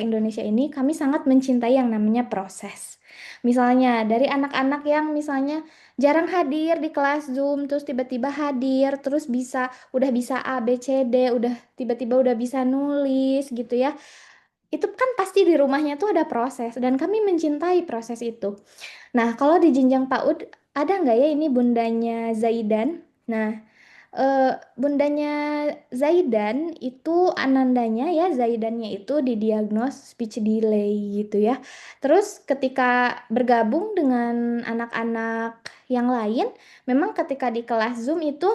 Indonesia ini kami sangat mencintai yang namanya proses. Misalnya dari anak-anak yang misalnya jarang hadir di kelas Zoom terus tiba-tiba hadir terus udah bisa A B C D udah tiba-tiba udah bisa nulis gitu ya. Itu kan pasti di rumahnya tuh ada proses dan kami mencintai proses itu. Nah, kalau di jenjang PAUD ada nggak ya ini bundanya Zaidan? Nah, bundanya Zaidan itu Anandanya ya, Zaidannya itu didiagnos speech delay gitu ya. Terus ketika bergabung dengan anak-anak yang lain, memang ketika di kelas Zoom itu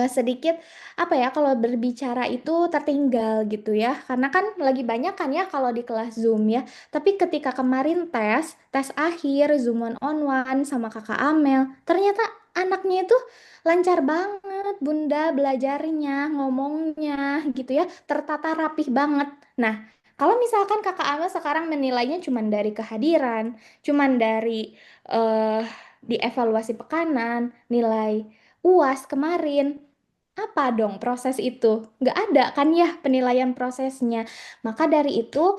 sedikit apa ya, kalau berbicara itu tertinggal gitu ya, karena kan lagi banyak kan ya kalau di kelas Zoom ya. Tapi ketika kemarin tes akhir Zoom on one sama kakak Amel, ternyata anaknya itu lancar banget Bunda, belajarnya, ngomongnya gitu ya, tertata rapih banget. Nah, kalau misalkan kakak Amel sekarang menilainya cuman dari kehadiran, cuman dari eh dievaluasi pekanan, nilai UAS kemarin. Apa dong proses itu? Nggak ada kan ya penilaian prosesnya. Maka dari itu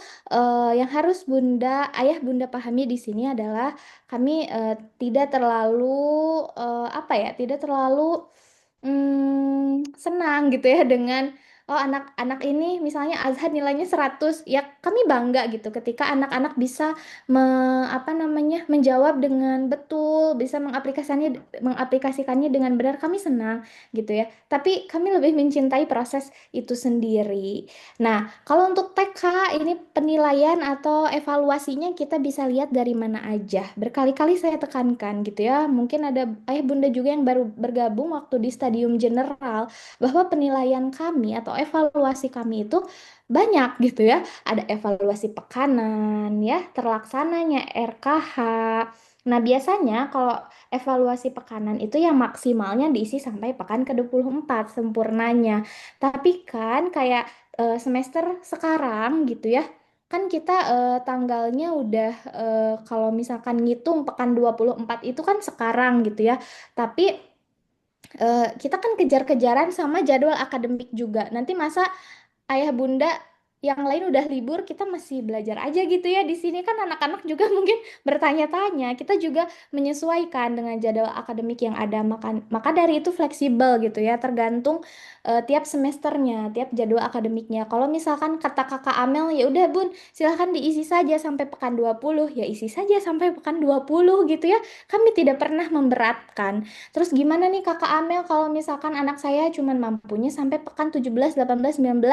yang harus ayah bunda pahami di sini adalah kami tidak terlalu apa ya, tidak terlalu senang gitu ya dengan oh anak-anak ini misalnya Azhar nilainya 100, ya kami bangga gitu ketika anak-anak bisa apa namanya menjawab dengan betul, bisa mengaplikasikannya dengan benar, kami senang gitu ya. Tapi kami lebih mencintai proses itu sendiri. Nah, kalau untuk TK ini penilaian atau evaluasinya kita bisa lihat dari mana aja. Berkali-kali saya tekankan gitu ya. Mungkin ada ayah bunda juga yang baru bergabung waktu di stadium general, bahwa penilaian kami atau evaluasi kami itu banyak gitu ya. Ada evaluasi pekanan ya, terlaksananya RKH. Nah, biasanya kalau evaluasi pekanan itu yang maksimalnya diisi sampai pekan ke-24 sempurnanya. Tapi kan kayak semester sekarang gitu ya. Kan kita tanggalnya udah kalau misalkan ngitung pekan 24 itu kan sekarang gitu ya. Tapi kita kan kejar-kejaran sama jadwal akademik juga. Nanti masa ayah bunda yang lain udah libur, kita masih belajar aja gitu ya. Di sini kan anak-anak juga mungkin bertanya-tanya. Kita juga menyesuaikan dengan jadwal akademik yang ada. Maka dari itu fleksibel gitu ya, tergantung tiap semesternya, tiap jadwal akademiknya. Kalau misalkan kata kakak Amel, ya udah bun, silahkan diisi saja sampai pekan 20. Ya isi saja sampai pekan 20 gitu ya. Kami tidak pernah memberatkan. Terus gimana nih kakak Amel kalau misalkan anak saya cuman mampunya sampai pekan 17, 18, 19,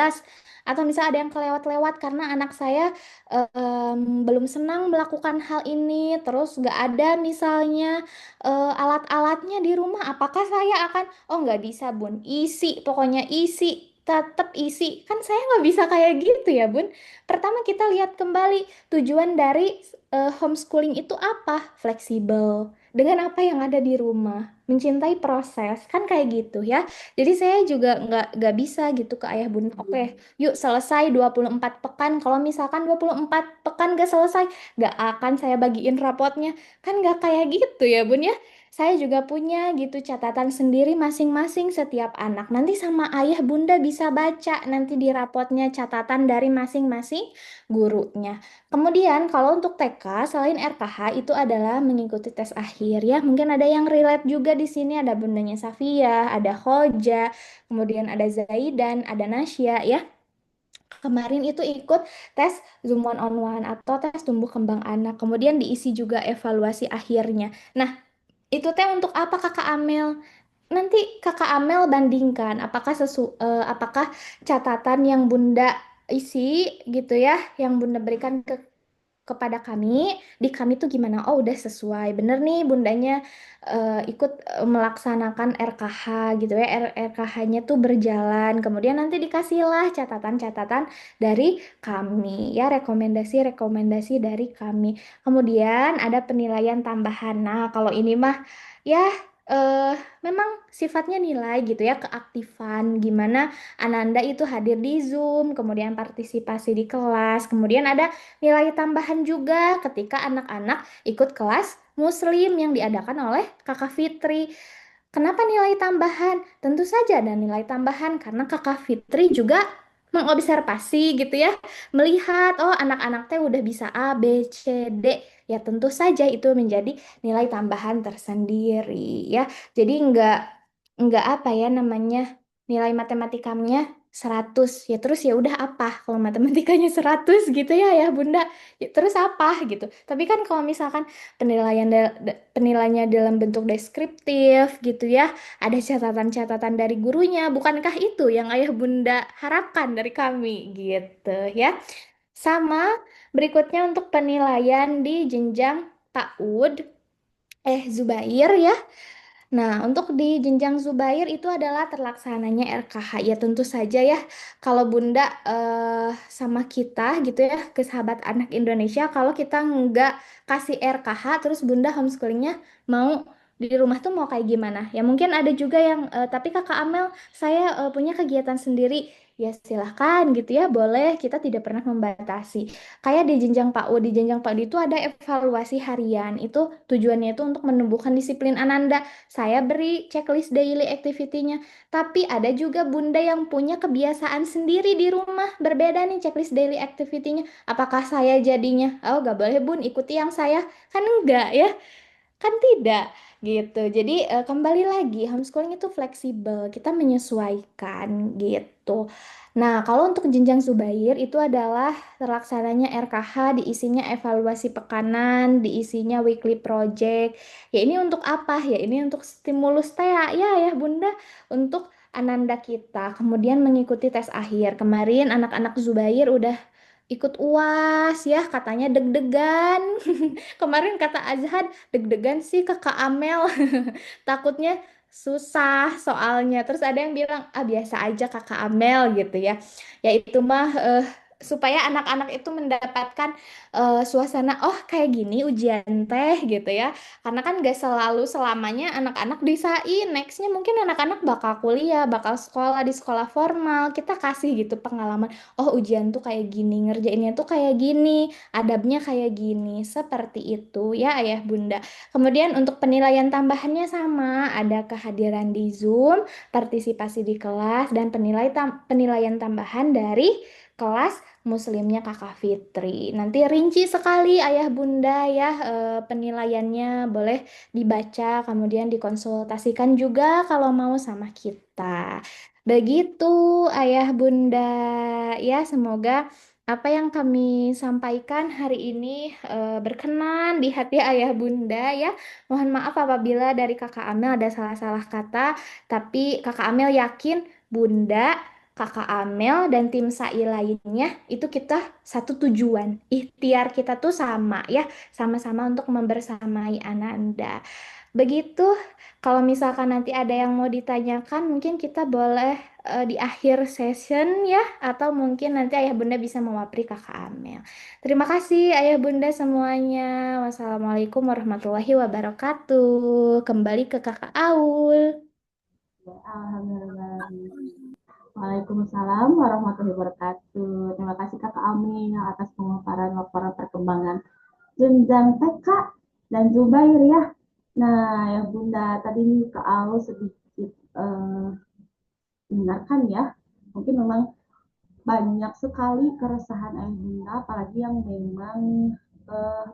atau misal ada yang kelewat-lewat karena anak saya belum senang melakukan hal ini, terus nggak ada misalnya alat-alatnya di rumah, apakah saya akan, oh nggak bisa bun, isi, pokoknya isi, tetap isi. Kan saya nggak bisa kayak gitu ya bun. Pertama kita lihat kembali tujuan dari homeschooling itu apa, fleksibel dengan apa yang ada di rumah, mencintai proses, kan kayak gitu ya. Jadi saya juga nggak bisa gitu ke ayah bunda, oke yuk selesai 24 pekan. Kalau misalkan 24 pekan gak selesai, gak akan saya bagiin rapotnya. Kan gak kayak gitu ya bun ya. Saya juga punya gitu catatan sendiri masing-masing setiap anak. Nanti sama ayah bunda bisa baca nanti di rapotnya catatan dari masing-masing gurunya. Kemudian kalau untuk TK selain RKH itu adalah mengikuti tes akhir ya. Mungkin ada yang relate juga di sini, ada bundanya Safia, ada Hoja, kemudian ada Zaidan, ada Nasya ya. Kemarin itu ikut tes Zoom One on One atau tes tumbuh kembang anak. Kemudian diisi juga evaluasi akhirnya. Nah, itu teh untuk apa Kakak Amel? Nanti Kakak Amel bandingkan apakah catatan yang Bunda isi gitu ya, yang Bunda berikan kepada kami, di kami tuh gimana? Oh, udah sesuai. Bener nih bundanya ikut melaksanakan RKH gitu ya. RKH-nya tuh berjalan. Kemudian nanti dikasihlah catatan-catatan dari kami ya, rekomendasi-rekomendasi dari kami. Kemudian ada penilaian tambahan. Nah, kalau ini mah ya eh, memang sifatnya nilai gitu ya, keaktifan gimana Ananda itu hadir di Zoom, kemudian partisipasi di kelas, kemudian ada nilai tambahan juga ketika anak-anak ikut kelas Muslim yang diadakan oleh Kakak Fitri. Kenapa nilai tambahan? Tentu saja ada nilai tambahan karena Kakak Fitri juga mengobservasi gitu ya, melihat oh anak-anak teh udah bisa A, B, C, D. Ya tentu saja itu menjadi nilai tambahan tersendiri ya. Jadi nggak apa ya namanya, nilai matematikanya 100 ya, terus ya udah apa kalau matematikanya 100 gitu ya Bunda, ya, terus apa gitu. Tapi kan kalau misalkan penilaiannya dalam bentuk deskriptif gitu ya, ada catatan-catatan dari gurunya, bukankah itu yang Ayah Bunda harapkan dari kami gitu ya. Sama berikutnya untuk penilaian di jenjang PAUD Zubair ya. Nah, untuk di jenjang Zubair itu adalah terlaksananya RKH. Ya tentu saja ya, kalau Bunda sama kita gitu ya, ke sahabat anak Indonesia, kalau kita nggak kasih RKH, terus Bunda homeschoolingnya mau di rumah tuh mau kayak gimana? Ya mungkin ada juga yang, tapi Kakak Amel, saya punya kegiatan sendiri. Ya silahkan gitu ya, boleh. Kita tidak pernah membatasi. Kayak di jenjang PAUD itu ada evaluasi harian. Itu tujuannya itu untuk menumbuhkan disiplin Ananda. Saya beri checklist daily activity-nya. Tapi ada juga bunda yang punya kebiasaan sendiri di rumah. Berbeda nih checklist daily activity-nya. Apakah saya jadinya, oh gak boleh bun, ikuti yang saya. Kan enggak ya. Kan tidak gitu. Jadi kembali lagi homeschooling itu fleksibel, kita menyesuaikan gitu. Nah, kalau untuk jenjang Zubair itu adalah terlaksananya RKH, diisinya evaluasi pekanan, diisinya weekly project. Ya ini untuk apa? Ya ini untuk stimulus TEA ya Bunda, untuk Ananda kita. Kemudian mengikuti tes akhir. Kemarin anak-anak Zubair udah ikut UAS ya, katanya deg-degan. Kemarin kata Azhan, deg-degan sih Kakak Amel. Takutnya susah soalnya. Terus ada yang bilang, ah biasa aja Kakak Amel gitu ya. Ya itu mah supaya anak-anak itu mendapatkan suasana, oh kayak gini ujian teh gitu ya. Karena kan gak selalu selamanya anak-anak disain. Nextnya mungkin anak-anak bakal kuliah, bakal sekolah di sekolah formal. Kita kasih gitu pengalaman, oh ujian tuh kayak gini, ngerjainnya tuh kayak gini, adabnya kayak gini, seperti itu ya Ayah Bunda. Kemudian untuk penilaian tambahannya sama, ada kehadiran di Zoom, partisipasi di kelas, dan penilaian tambahan dari kelas Muslimnya Kakak Fitri. Nanti rinci sekali Ayah Bunda ya, penilaiannya boleh dibaca, kemudian dikonsultasikan juga kalau mau sama kita. Begitu Ayah Bunda ya, semoga apa yang kami sampaikan hari ini berkenan di hati Ayah Bunda ya. Mohon maaf apabila dari Kakak Amel ada salah-salah kata, tapi Kakak Amel yakin Bunda, Kakak Amel dan tim SAI lainnya itu kita satu tujuan. Ikhtiar kita tuh sama ya, sama-sama untuk membersamai Ananda. Begitu, kalau misalkan nanti ada yang mau ditanyakan, mungkin kita boleh di akhir session ya, atau mungkin nanti Ayah Bunda bisa mewapri Kakak Amel. Terima kasih Ayah Bunda semuanya. Wassalamualaikum warahmatullahi wabarakatuh. Kembali ke Kakak Aul. Alhamdulillah. Waalaikumsalam warahmatullahi wabarakatuh. Terima kasih Kakak Ami atas pemaparan laporan perkembangan jenjang TK dan Zubair ya. Nah, ya Bunda, tadi Kak Au sedikit mendengarkan ya. Mungkin memang banyak sekali keresahan Ayah Bunda, apalagi yang memang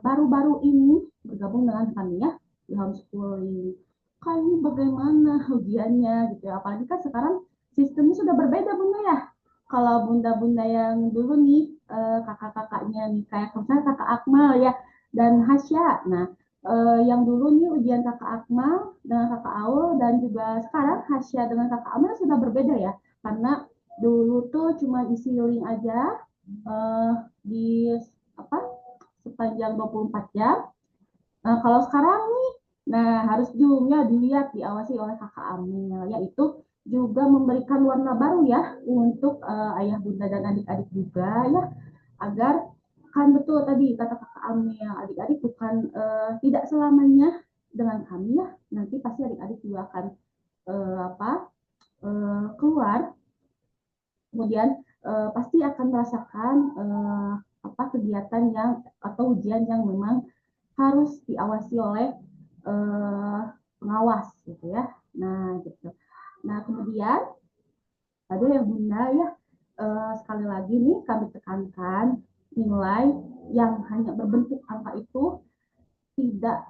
baru-baru ini bergabung dengan kami ya di homeschooling. Kak ini bagaimana ujiannya gitu ya, apalagi kan sekarang sistemnya sudah berbeda Bunda ya. Kalau bunda-bunda yang dulu nih, kakak-kakaknya nih, kayak misalnya kakak Akmal ya, dan Hasya. Nah, yang dulu nih ujian kakak Akmal dengan kakak Aul, dan juga sekarang Hasya dengan kakak Amal sudah berbeda ya. Karena dulu tuh cuma isi link aja di apa sepanjang 24 jam. Kalau sekarang nih, nah harus juga dilihat, diawasi oleh kakak Amel, yaitu juga memberikan warna baru ya untuk ayah bunda dan adik-adik juga ya, agar kan betul tadi kata kakak Amel, adik-adik bukan tidak selamanya dengan kami ya, nanti pasti adik-adik juga akan keluar, kemudian pasti akan merasakan kegiatan yang atau ujian yang memang harus diawasi oleh pengawas gitu ya. Nah gitu. Nah kemudian ada yang Bunda ya, sekali lagi nih kami tekankan, nilai yang hanya berbentuk angka itu tidak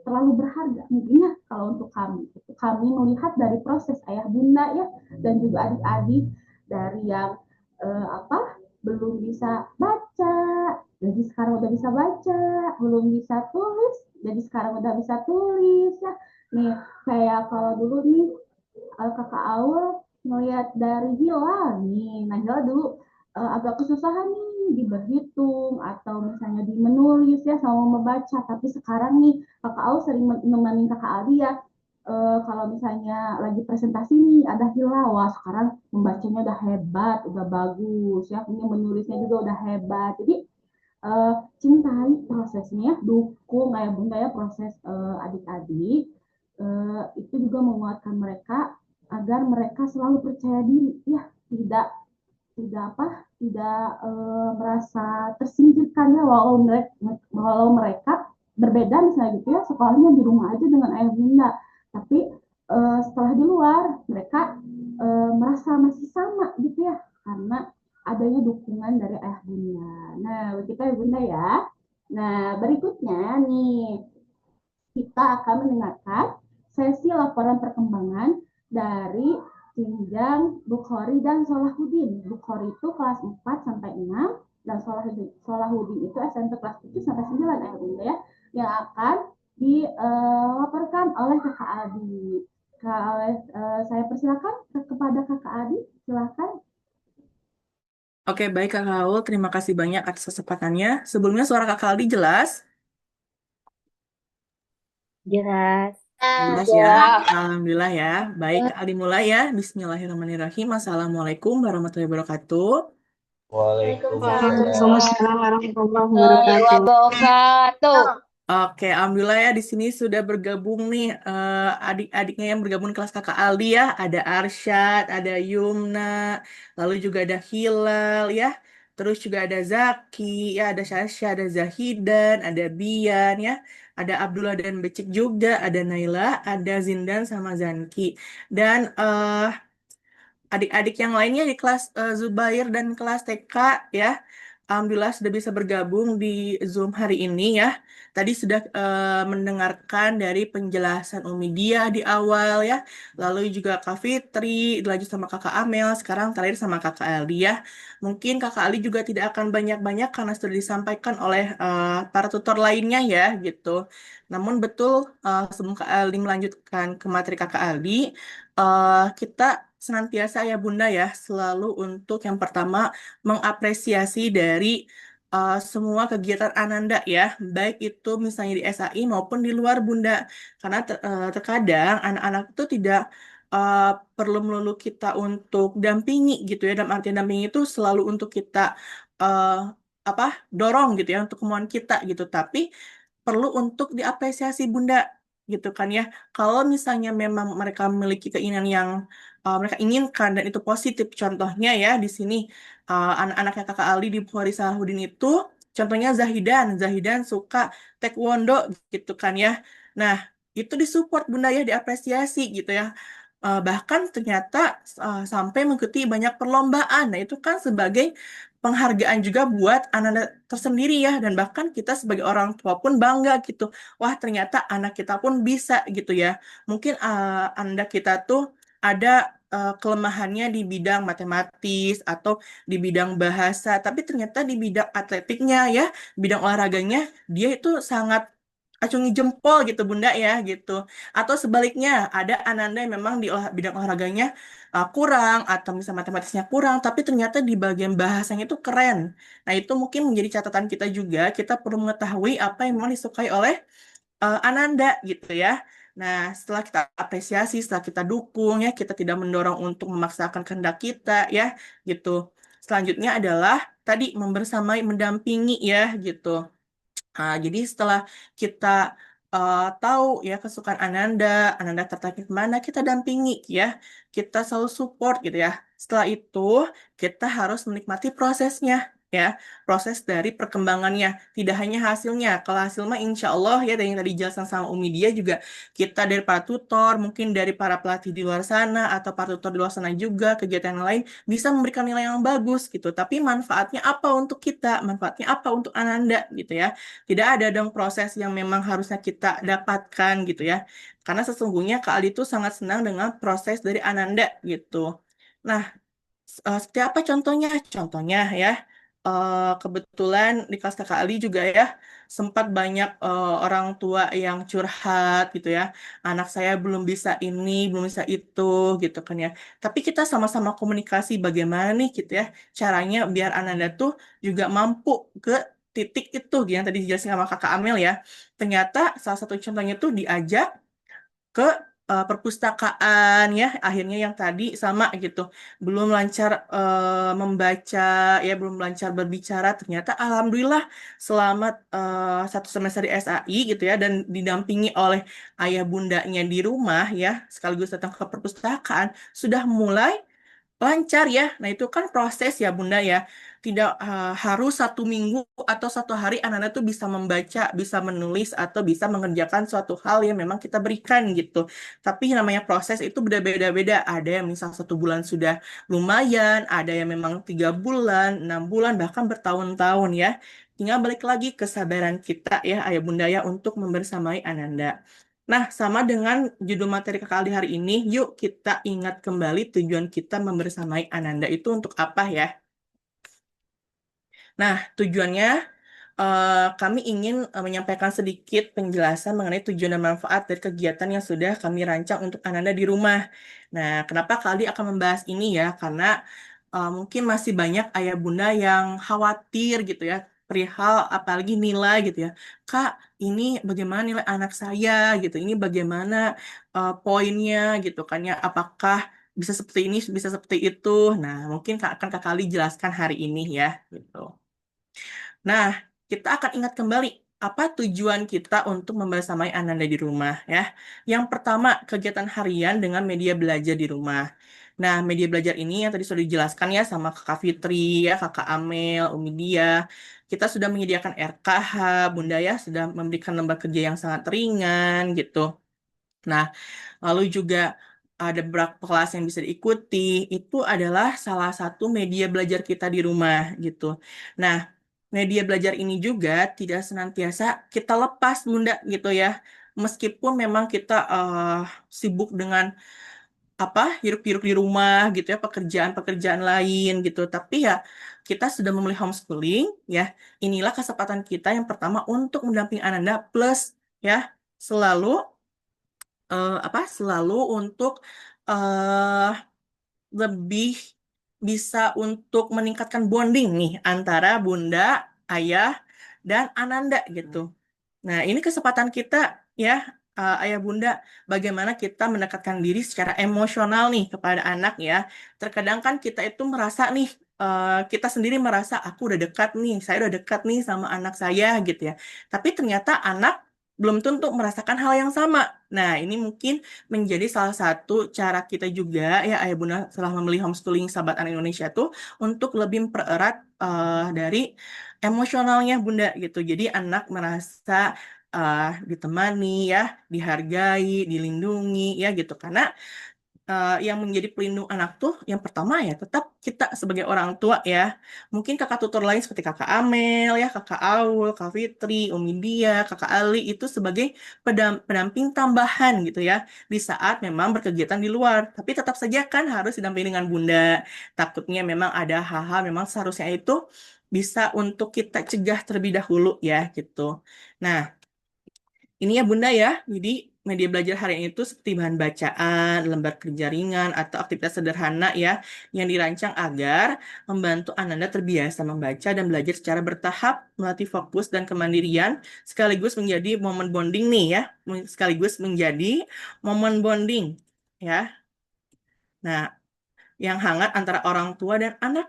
terlalu berharga mungkin ya kalau untuk kami. Kami melihat dari proses ayah bunda ya dan juga adik-adik Dari yang apa belum bisa baca, jadi sekarang udah bisa baca, belum bisa tulis, jadi sekarang udah bisa tulis ya. Nih kayak kalau dulu nih kakak Aul ngelihat dari hilal nih, nah hilal dulu agak kesusahan nih di berhitung atau misalnya di menulis ya sama membaca, tapi sekarang nih kakak Aul sering nemenin kakak Aldi ya, kalau misalnya lagi presentasi nih ada hilal, wah sekarang membacanya udah hebat, udah bagus ya, ini menulisnya juga udah hebat. Jadi cintai prosesnya, dukung ayah bunda ya proses adik-adik, itu juga menguatkan mereka agar mereka selalu percaya diri ya, tidak tidak apa tidak merasa tersingkirkan ya, walau mereka berbeda misalnya gitu ya, sekolahnya di rumah aja dengan ayah bunda, tapi setelah di luar mereka merasa masih sama gitu ya, karena adanya dukungan dari ayah bunda. Nah kita ya bunda ya. Nah berikutnya nih kita akan mendengarkan sesi laporan perkembangan dari jenjang Bukhari dan Solahuddin. Bukhari itu kelas 4 sampai 6 dan Solahuddin itu SMP kelas 7 sampai 9 ya Bunda ya, yang akan dilaporkan oleh Kakak Adi. Saya persilakan kepada Kakak Adi, silakan. Oke, baik Kak Raul. Terima kasih banyak atas kesempatannya. Sebelumnya suara Kak Aldi jelas? Jelas. Jelas ya. Alhamdulillah ya. Baik, Kak Aldi mulai ya. Bismillahirrahmanirrahim. Assalamualaikum warahmatullahi wabarakatuh. Waalaikumsalam warahmatullahi Warahmatullahi wabarakatuh. wabarakatuh. Oke, alhamdulillah ya di sini sudah bergabung nih adik-adiknya yang bergabung di kelas Kakak Aldi ya. Ada Arsyad, ada Yumna, lalu juga ada Hilal ya. Terus juga ada Zaki, ya ada Syasha, ada Zahidan, ada Bian ya. Ada Abdullah dan Becik juga, ada Naila, ada Zindan sama Zanki. Dan adik-adik yang lainnya di kelas Zubair dan kelas TK ya. Alhamdulillah sudah bisa bergabung di Zoom hari ini ya. Tadi sudah mendengarkan dari penjelasan Umi Dia di awal ya. Lalu juga Kak Fitri, dilanjut sama Kakak Amel, sekarang terakhir sama Kakak Aldi ya. Mungkin Kakak Aldi juga tidak akan banyak-banyak karena sudah disampaikan oleh para tutor lainnya ya gitu. Namun betul sebelum Kak Aldi melanjutkan ke materi Kakak Aldi, kita senantiasa ya Bunda ya selalu untuk yang pertama mengapresiasi dari semua kegiatan Ananda ya, baik itu misalnya di SAI maupun di luar Bunda, karena terkadang anak-anak itu tidak uh, perlu melulu kita untuk dampingi gitu ya, dalam artian dampingi itu selalu untuk kita uh, apa dorong gitu ya untuk kemauan kita gitu, tapi perlu untuk diapresiasi Bunda gitu kan ya. Kalau misalnya memang mereka memiliki keinginan yang mereka inginkan dan itu positif, contohnya ya di sini anak-anaknya Kakak Ali di Bukhari Salahuddin itu contohnya Zahidan suka taekwondo gitu kan ya. Nah, itu disupport Bunda ya, diapresiasi gitu ya. Bahkan ternyata sampai mengikuti banyak perlombaan. Nah, itu kan sebagai penghargaan juga buat anak-anak tersendiri ya, dan bahkan kita sebagai orang tua pun bangga gitu. Wah, ternyata anak kita pun bisa gitu ya. Mungkin anak kita tuh ada kelemahannya di bidang matematis atau di bidang bahasa, tapi ternyata di bidang atletiknya ya, bidang olahraganya dia itu sangat acungi jempol gitu Bunda ya gitu. Atau sebaliknya ada Ananda yang memang di bidang olahraganya kurang atau misalnya matematisnya kurang, tapi ternyata di bagian bahasanya itu keren. Nah itu mungkin menjadi catatan kita juga. Kita perlu mengetahui apa yang memang disukai oleh Ananda gitu ya. Nah, setelah kita apresiasi, setelah kita dukung ya, kita tidak mendorong untuk memaksakan kehendak kita ya, gitu. Selanjutnya adalah tadi membersamai, mendampingi ya, gitu. Jadi setelah kita tahu ya kesukaan Ananda tertarik kemana, kita dampingi ya, kita selalu support gitu ya. Setelah itu kita harus menikmati prosesnya ya, proses dari perkembangannya, tidak hanya hasilnya. Kalau hasil mah insya Allah ya, dari yang tadi dijelaskan sama Umi dia juga, kita dari para tutor, mungkin dari para pelatih di luar sana atau para tutor di luar sana juga, kegiatan yang lain bisa memberikan nilai yang bagus gitu. Tapi manfaatnya apa untuk kita? Manfaatnya apa untuk Ananda gitu ya? Tidak ada dong proses yang memang harusnya kita dapatkan gitu ya. Karena sesungguhnya Kak Ali itu sangat senang dengan proses dari Ananda gitu. Nah, Seperti apa contohnya? Contohnya ya, kebetulan di kelas kakak Ali juga ya, sempat banyak orang tua yang curhat gitu ya. Anak saya belum bisa ini, belum bisa itu gitu kan ya. Tapi kita sama-sama komunikasi bagaimana nih gitu ya, caranya biar Ananda tuh juga mampu ke titik itu yang tadi dijelasin sama kakak Amel ya. Ternyata salah satu contohnya tuh diajak ke perpustakaan ya akhirnya yang tadi sama gitu belum lancar membaca ya belum lancar berbicara ternyata alhamdulillah selamat satu semester di SAI gitu ya dan didampingi oleh ayah bundanya di rumah ya sekaligus datang ke perpustakaan sudah mulai lancar ya. Nah, itu kan proses ya, Bunda ya. Tidak harus 1 minggu atau 1 hari anak-anak tuh bisa membaca, bisa menulis, atau bisa mengerjakan suatu hal yang memang kita berikan gitu. Tapi namanya proses itu beda-beda. Ada yang misal 1 bulan sudah lumayan, ada yang memang 3 bulan, 6 bulan, bahkan bertahun-tahun ya. Tinggal balik lagi kesabaran kita ya, Ayah Bunda ya, untuk membersamai Ananda. Nah, sama dengan judul materi kakak Aldi hari ini, yuk kita ingat kembali tujuan kita membersamai Ananda itu untuk apa ya? Nah, tujuannya kami ingin menyampaikan sedikit penjelasan mengenai tujuan dan manfaat dari kegiatan yang sudah kami rancang untuk Ananda di rumah. Nah, kenapa Kak Aldi akan membahas ini ya? Karena mungkin masih banyak ayah bunda yang khawatir gitu ya, perihal apalagi nilai gitu ya. Kak, ini bagaimana nilai anak saya gitu? Ini bagaimana poinnya gitu kan ya? Apakah bisa seperti ini, bisa seperti itu? Nah, mungkin akan Kak Aldi jelaskan hari ini ya, gitu. Nah, kita akan ingat kembali apa tujuan kita untuk membersamai Ananda di rumah ya. Yang pertama, kegiatan harian dengan media belajar di rumah. Nah, media belajar ini yang tadi sudah dijelaskan ya sama Kakak Fitri, ya, Kakak Amel, Umi Dia. Kita sudah menyediakan RKH, Bunda ya, sudah memberikan lembar kerja yang sangat ringan gitu. Nah, lalu juga ada beberapa kelas yang bisa diikuti. Itu adalah salah satu media belajar kita di rumah gitu. Nah, media belajar ini juga tidak senantiasa kita lepas Bunda gitu ya. Meskipun memang kita sibuk dengan apa hiruk-pikuk di rumah gitu ya, pekerjaan-pekerjaan lain gitu. Tapi ya kita sudah memilih homeschooling ya. Inilah kesempatan kita yang pertama untuk mendampingi Ananda plus ya selalu selalu untuk eh lebih bisa untuk meningkatkan bonding nih antara bunda, ayah, dan Ananda gitu. Nah, ini kesempatan kita ya, ayah bunda, bagaimana kita mendekatkan diri secara emosional nih kepada anak ya. Terkadang kan kita itu merasa nih, kita sendiri merasa aku udah dekat nih, saya udah dekat nih sama anak saya gitu ya. Tapi ternyata anak belum tentu merasakan hal yang sama. Nah, ini mungkin menjadi salah satu cara kita juga ya ayah bunda setelah memilih homeschooling sahabat anak Indonesia tuh untuk lebih mempererat dari emosionalnya bunda gitu. Jadi anak merasa ditemani ya, dihargai, dilindungi ya gitu. Karena yang menjadi pelindung anak tuh yang pertama ya tetap kita sebagai orang tua ya. Mungkin kakak tutor lain seperti kakak Amel ya, kakak Aul, kak Fitri, Umi Dia, kakak Ali itu sebagai pendamping tambahan gitu ya di saat memang berkegiatan di luar. Tapi tetap saja kan harus didampingi dengan bunda. Takutnya memang ada hal-hal memang seharusnya itu bisa untuk kita cegah terlebih dahulu ya gitu. Nah, ini ya Bunda ya, jadi media belajar hari ini itu seperti bahan bacaan, lembar kerja ringan, atau aktivitas sederhana ya, yang dirancang agar membantu Ananda terbiasa membaca dan belajar secara bertahap, melatih fokus dan kemandirian, sekaligus menjadi momen bonding nih ya, sekaligus menjadi momen bonding ya. Nah, yang hangat antara orang tua dan anak.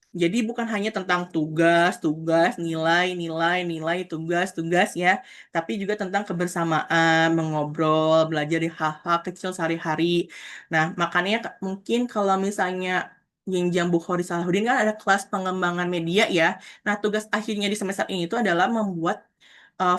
Jadi bukan hanya tentang tugas, tugas, nilai, nilai, nilai, tugas, tugas ya, tapi juga tentang kebersamaan, mengobrol, belajar di hal-hal kecil sehari-hari. Nah, makanya mungkin kalau misalnya Jenjang Bukhari Salahuddin kan ada kelas pengembangan media ya. Nah, tugas akhirnya di semester ini itu adalah membuat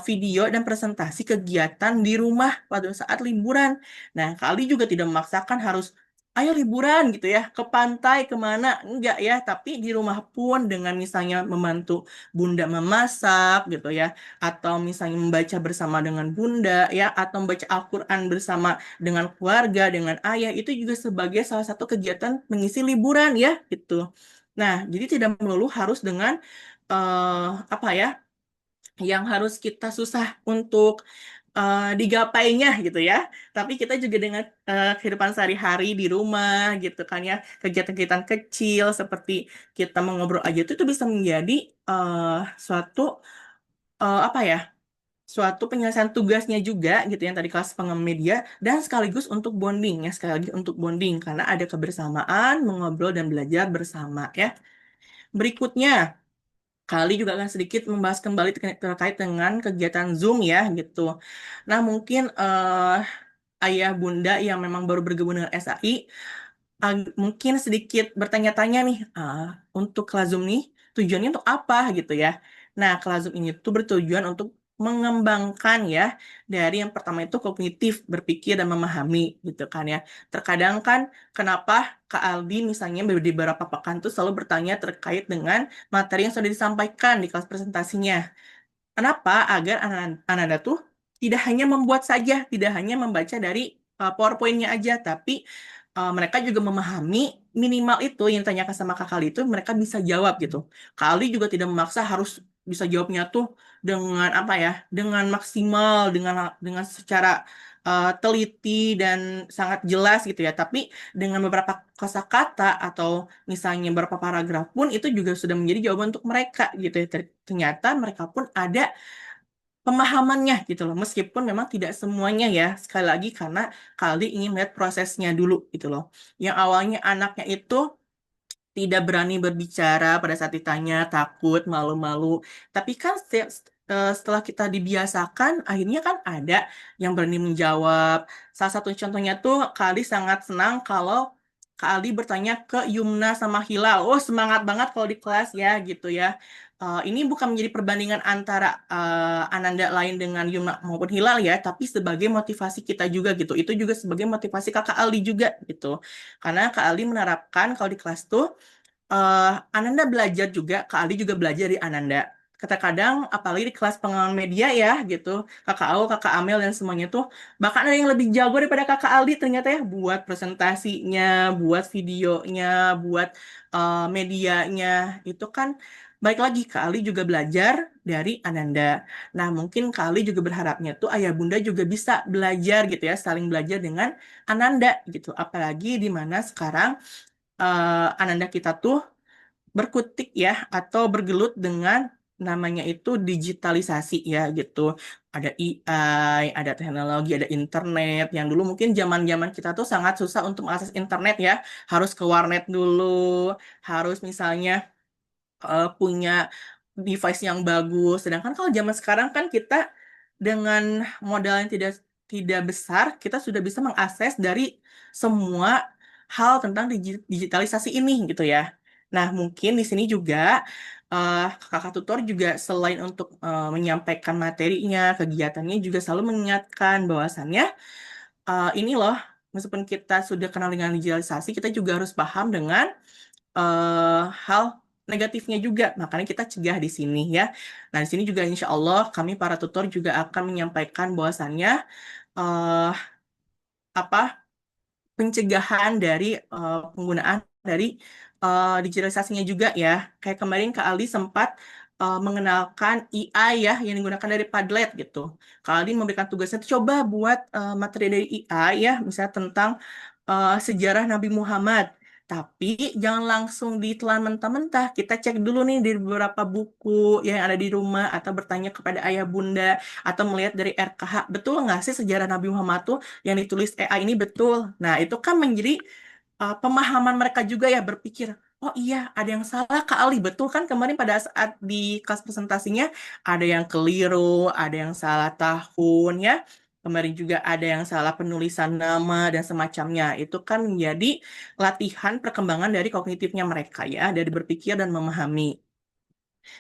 video dan presentasi kegiatan di rumah pada saat liburan. Nah, Kali juga tidak memaksakan harus ayo liburan gitu ya, ke pantai, kemana, enggak ya, tapi di rumah pun dengan misalnya membantu bunda memasak gitu ya, atau misalnya membaca bersama dengan bunda ya, atau membaca Al-Quran bersama dengan keluarga, dengan ayah, itu juga sebagai salah satu kegiatan mengisi liburan ya, gitu. Nah, jadi tidak melulu harus dengan apa ya, yang harus kita susah untuk digapainya gitu ya. Tapi kita juga dengan kehidupan sehari-hari di rumah gitu kan ya, kegiatan-kegiatan kecil seperti kita mengobrol aja itu bisa menjadi suatu apa ya, suatu penyelesaian tugasnya juga gitu yang tadi kelas pengemedia dan sekaligus untuk bonding ya, sekali lagi untuk bonding karena ada kebersamaan, mengobrol dan belajar bersama ya. Berikutnya, Kali juga akan sedikit membahas kembali terkait dengan kegiatan Zoom ya gitu. Nah, mungkin ayah bunda yang memang baru bergabung dengan SAI mungkin sedikit bertanya-tanya nih, untuk kelas Zoom nih tujuannya untuk apa gitu ya. Nah, kelas Zoom ini tuh bertujuan untuk mengembangkan ya dari yang pertama itu kognitif berpikir dan memahami gitu kan ya. Terkadang kan kenapa Kak Aldi misalnya di beberapa pekan tuh selalu bertanya terkait dengan materi yang sudah disampaikan di kelas presentasinya. Kenapa? Agar Ananda tuh tidak hanya membuat saja, tidak hanya membaca dari PowerPoint-nya aja, tapi mereka juga memahami minimal itu yang ditanyakan sama Kak Kali itu mereka bisa jawab gitu. Kali juga tidak memaksa harus bisa jawabnya tuh dengan apa ya, dengan maksimal, dengan secara teliti dan sangat jelas gitu ya. Tapi dengan beberapa kosakata atau misalnya beberapa paragraf pun itu juga sudah menjadi jawaban untuk mereka gitu ya. Ternyata mereka pun ada pemahamannya gitu loh. Meskipun memang tidak semuanya ya. Sekali lagi karena Kali ingin melihat prosesnya dulu gitu loh. Yang awalnya anaknya itu tidak berani berbicara pada saat ditanya, takut, malu-malu. Tapi kan setelah kita dibiasakan, akhirnya kan ada yang berani menjawab. Salah satu contohnya tuh Kali sangat senang kalau Kali bertanya ke Yumna sama Hilal. Oh, semangat banget kalau di kelas ya gitu ya. Ini bukan menjadi perbandingan antara Ananda lain dengan Yumna maupun Hilal ya, tapi sebagai motivasi kita juga gitu. Itu juga sebagai motivasi kakak Aldi juga gitu. Karena Kak Aldi menerapkan kalau di kelas tuh Ananda belajar juga, Kak Aldi juga belajar di Ananda. Kadang apalagi di kelas pengenalan media ya gitu, Kakak Au, Kakak Amel dan semuanya tuh bahkan ada yang lebih jago daripada Kakak Aldi ternyata ya buat presentasinya, buat videonya, buat medianya itu kan baik lagi Kak Aldi juga belajar dari Ananda. Nah mungkin Kak Aldi juga berharapnya tuh ayah bunda juga bisa belajar gitu ya, saling belajar dengan Ananda gitu. Apalagi di mana sekarang Ananda kita tuh berkutik ya atau bergelut dengan namanya itu digitalisasi ya gitu. Ada AI, ada teknologi, ada internet yang dulu mungkin zaman-zaman kita tuh sangat susah untuk mengakses internet ya. Harus ke warnet dulu, harus misalnya punya device yang bagus. Sedangkan kalau zaman sekarang kan kita dengan modal yang tidak tidak besar, kita sudah bisa mengakses dari semua hal tentang digitalisasi ini gitu ya. Nah, mungkin di sini juga kakak tutor juga selain untuk menyampaikan materinya, kegiatannya juga selalu mengingatkan bahwasannya ini loh, meskipun kita sudah kenal dengan digitalisasi, kita juga harus paham dengan hal negatifnya juga. Makanya kita cegah di sini ya. Nah, di sini juga insya Allah kami para tutor juga akan menyampaikan bahwasannya eh, apa pencegahan dari penggunaan dari digitalisasinya juga ya. Kayak kemarin Kak Aldi sempat mengenalkan AI ya yang digunakan dari Padlet gitu. Kak Aldi memberikan tugasnya tuh coba buat materi dari AI ya, misalnya tentang sejarah Nabi Muhammad. Tapi jangan langsung ditelan mentah-mentah. Kita cek dulu nih di beberapa buku yang ada di rumah atau bertanya kepada ayah bunda atau melihat dari RKH. Betul nggak sih sejarah Nabi Muhammad tuh yang ditulis AI ini betul? Nah, itu kan menjadi pemahaman mereka juga ya berpikir, oh iya ada yang salah Kak Ali. Betul kan kemarin pada saat di kelas presentasinya ada yang keliru, ada yang salah tahun ya. Kemarin juga ada yang salah penulisan nama dan semacamnya. Itu kan menjadi latihan perkembangan dari kognitifnya mereka ya, dari berpikir dan memahami.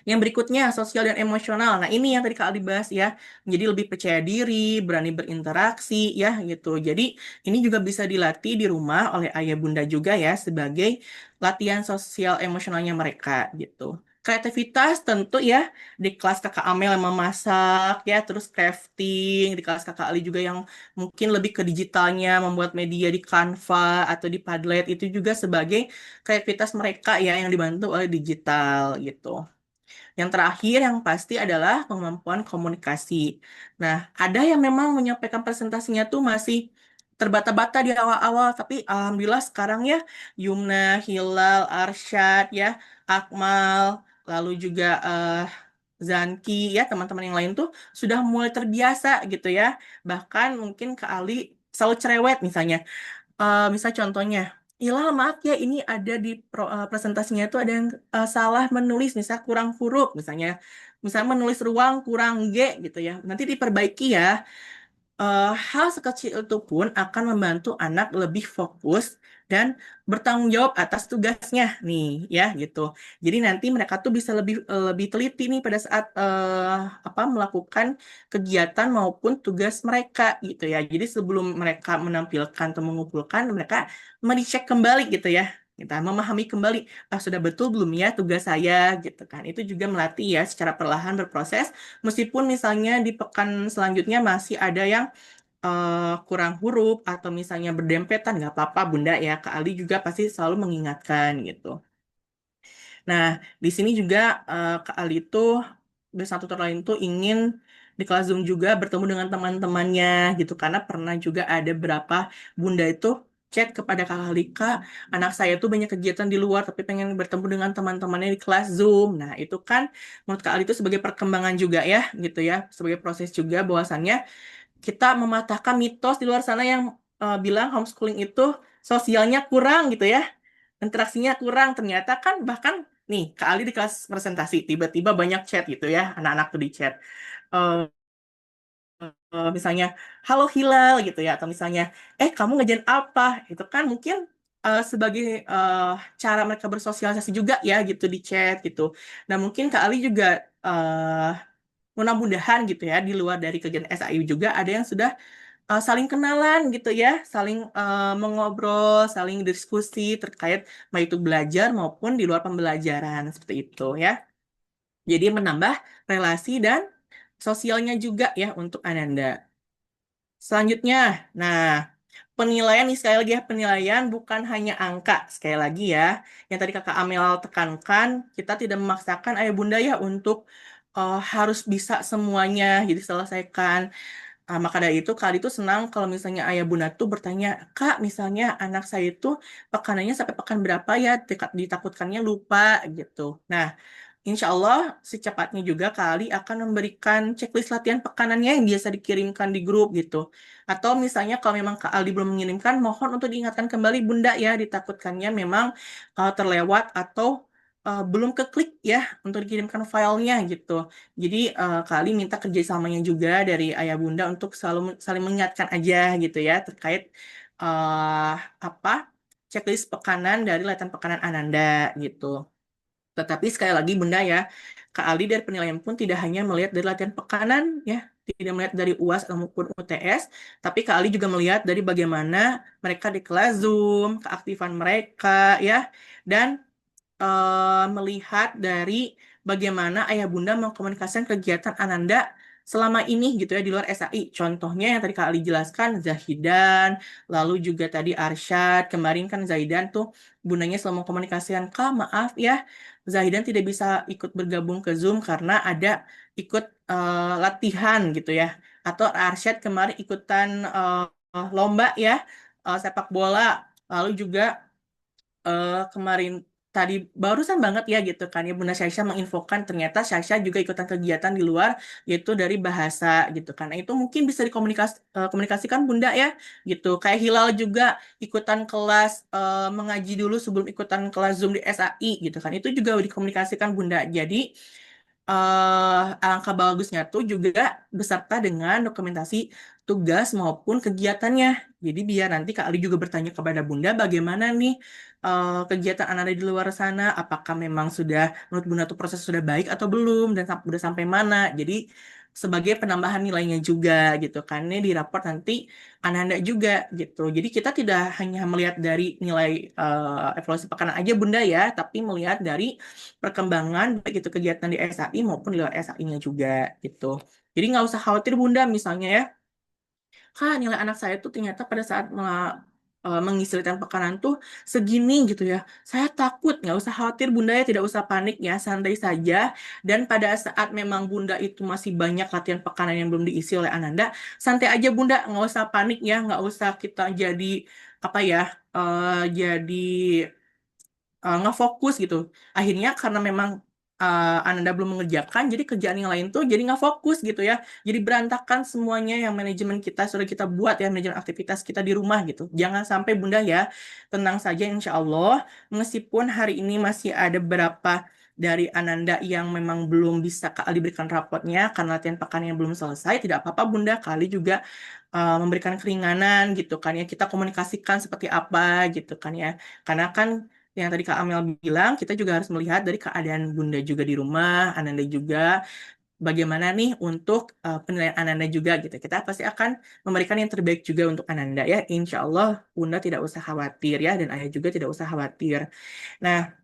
Yang berikutnya, sosial dan emosional. Nah, ini yang tadi Kak Aldi bahas ya. Jadi lebih percaya diri, berani berinteraksi ya gitu. Jadi ini juga bisa dilatih di rumah oleh ayah bunda juga ya sebagai latihan sosial emosionalnya mereka gitu. Kreativitas tentu ya di kelas Kakak Amel yang memasak ya, terus crafting, di kelas Kakak Ali juga yang mungkin lebih ke digitalnya, membuat media di Canva atau di Padlet itu juga sebagai kreativitas mereka ya yang dibantu oleh digital gitu. Yang terakhir yang pasti adalah kemampuan komunikasi. Nah, ada yang memang menyampaikan presentasinya tuh masih terbata-bata di awal-awal, tapi alhamdulillah sekarang ya Yumna, Hilal, Arsyad ya, Akmal, lalu juga Zanki ya teman-teman yang lain tuh sudah mulai terbiasa gitu ya. Bahkan mungkin ke Ali selalu cerewet misalnya. Misal contohnya, Ilal maaf ya ini ada di presentasinya itu ada yang salah menulis, misal kurang huruf misalnya menulis ruang kurang G gitu ya. Nanti diperbaiki ya. Hal sekecil itu pun akan membantu anak lebih fokus dan bertanggung jawab atas tugasnya nih ya gitu. Jadi nanti mereka tuh bisa lebih teliti nih pada saat apa melakukan kegiatan maupun tugas mereka gitu ya. Jadi sebelum mereka menampilkan atau mengumpulkan mereka mericek kembali gitu ya. Kita memahami kembali sudah betul belum ya tugas saya gitu kan. Itu juga melatih ya secara perlahan berproses meskipun misalnya di pekan selanjutnya masih ada yang kurang huruf atau misalnya berdempetan nggak apa-apa Bunda ya Kak Ali juga pasti selalu mengingatkan gitu. Nah di sini juga Kak Ali itu bersatu tutor lain tuh ingin di kelas Zoom juga bertemu dengan teman-temannya gitu karena pernah juga ada berapa Bunda itu chat kepada Kak Ali, Kak, anak saya tuh banyak kegiatan di luar tapi pengen bertemu dengan teman-temannya di kelas Zoom. Nah itu kan menurut Kak Ali itu sebagai perkembangan juga ya gitu ya sebagai proses juga bahwasannya kita mematahkan mitos di luar sana yang bilang homeschooling itu sosialnya kurang gitu ya, interaksinya kurang. Ternyata kan bahkan nih Kak Ali di kelas presentasi tiba-tiba banyak chat gitu ya, anak-anak tuh di chat. Eh, Misalnya, halo Hilal gitu ya, atau misalnya, kamu ngerjain apa? Itu kan mungkin sebagai cara mereka bersosialisasi juga ya gitu di chat gitu. Nah mungkin Kak Ali juga mudah-mudahan gitu ya di luar dari kegiatan SAIU juga ada yang sudah saling kenalan gitu ya, saling mengobrol, saling diskusi terkait baik itu belajar maupun di luar pembelajaran seperti itu ya. Jadi menambah relasi dan sosialnya juga ya untuk Ananda. Selanjutnya, nah penilaian nih sekali lagi ya, penilaian bukan hanya angka. Sekali lagi ya, yang tadi Kakak Amel tekankan, kita tidak memaksakan ayah bunda ya untuk harus bisa semuanya, jadi selesaikan. Maka dari itu, Kak itu senang kalau misalnya ayah bunda tuh bertanya, Kak, misalnya anak saya itu pekanannya sampai pekan berapa ya, ditakutkannya lupa gitu. Nah, insya Allah secepatnya juga Kali akan memberikan checklist latihan pekanannya yang biasa dikirimkan di grup gitu. Atau misalnya kalau memang Kak Aldi belum mengirimkan, mohon untuk diingatkan kembali Bunda ya, ditakutkannya memang terlewat atau belum keklik ya untuk dikirimkan filenya gitu. Jadi Kak Ali minta kerjasamanya juga dari Ayah Bunda untuk selalu saling mengingatkan aja gitu ya terkait eh apa checklist pekanan dari latihan pekanan Ananda gitu. Tetapi sekali lagi Bunda ya, Kak Ali dari penilaian pun tidak hanya melihat dari latihan pekanan ya, tidak melihat dari UAS maupun UTS, tapi Kak Ali juga melihat dari bagaimana mereka di kelas Zoom, keaktifan mereka ya, dan melihat dari bagaimana ayah bunda mengkomunikasikan kegiatan Ananda selama ini gitu ya di luar SAI. Contohnya yang tadi Kak Ali jelaskan Zahidan, lalu juga tadi Arsyad, kemarin kan Zaidan tuh bundanya selalu mengkomunikasikan, Kak maaf ya, Zahidan tidak bisa ikut bergabung ke Zoom karena ada ikut latihan gitu ya. Atau Arsyad kemarin ikutan lomba ya, sepak bola. Lalu juga kemarin tadi barusan banget ya gitu kan ya Bunda Syasha menginfokan ternyata Syasha juga ikutan kegiatan di luar yaitu dari bahasa gitu kan. Nah, itu mungkin bisa komunikasikan Bunda ya gitu. Kayak Hilal juga ikutan kelas mengaji dulu sebelum ikutan kelas Zoom di SAI gitu kan. Itu juga dikomunikasikan Bunda. Jadi alangkah bagusnya tuh juga beserta dengan dokumentasi tugas maupun kegiatannya. Jadi biar nanti Kak Ali juga bertanya kepada Bunda bagaimana nih kegiatan anak-anak di luar sana, apakah memang sudah menurut Bunda tuh proses sudah baik atau belum dan udah sampai mana. Jadi sebagai penambahan nilainya juga gitu kan. Ini di raport nanti anak-anak juga gitu. Jadi kita tidak hanya melihat dari nilai evaluasi pekan aja Bunda ya, tapi melihat dari perkembangan baik itu kegiatan di SAI maupun di luar SAI-nya juga gitu. Jadi nggak usah khawatir Bunda misalnya ya, Kak nilai anak saya tuh ternyata pada saat mengisi latihan pekanan tuh segini gitu ya. Saya takut, nggak usah khawatir Bunda ya, tidak usah panik ya, santai saja. Dan pada saat memang Bunda itu masih banyak latihan pekanan yang belum diisi oleh Ananda, santai aja Bunda, nggak usah panik ya, nggak usah kita jadi apa ya, jadi nggak fokus gitu. Akhirnya karena memang Ananda belum mengerjakan, jadi kerjaan yang lain tuh jadi nggak fokus gitu ya. Jadi berantakan semuanya yang manajemen kita sudah kita buat ya, manajemen aktivitas kita di rumah gitu. Jangan sampai Bunda ya, tenang saja insya Allah. Meskipun hari ini masih ada beberapa dari Ananda yang memang belum bisa Kak diberikan rapotnya karena latihan pekan yang belum selesai, tidak apa-apa Bunda, Kali juga memberikan keringanan gitu kan ya. Kita komunikasikan seperti apa gitu kan ya. Karena kan yang tadi Kak Amel bilang, kita juga harus melihat dari keadaan Bunda juga di rumah, Ananda juga, bagaimana nih untuk penilaian Ananda juga gitu. Kita pasti akan memberikan yang terbaik juga untuk Ananda ya. Insya Allah Bunda tidak usah khawatir ya, dan Ayah juga tidak usah khawatir. Nah,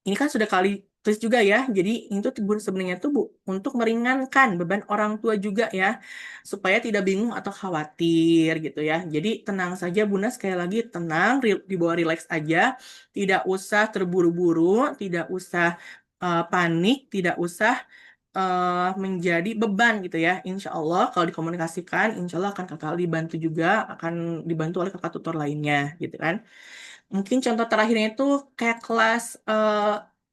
ini kan sudah kali tulis juga ya. Jadi itu sebenarnya tuh Bu untuk meringankan beban orang tua juga ya, supaya tidak bingung atau khawatir gitu ya. Jadi tenang saja Bunda, sekali lagi tenang, dibawa relax aja, tidak usah terburu-buru, tidak usah panik, tidak usah menjadi beban gitu ya. Insya Allah kalau dikomunikasikan, insya Allah akan kakak dibantu juga, akan dibantu oleh kakak tutor lainnya gitu kan. Mungkin contoh terakhirnya itu kayak kelas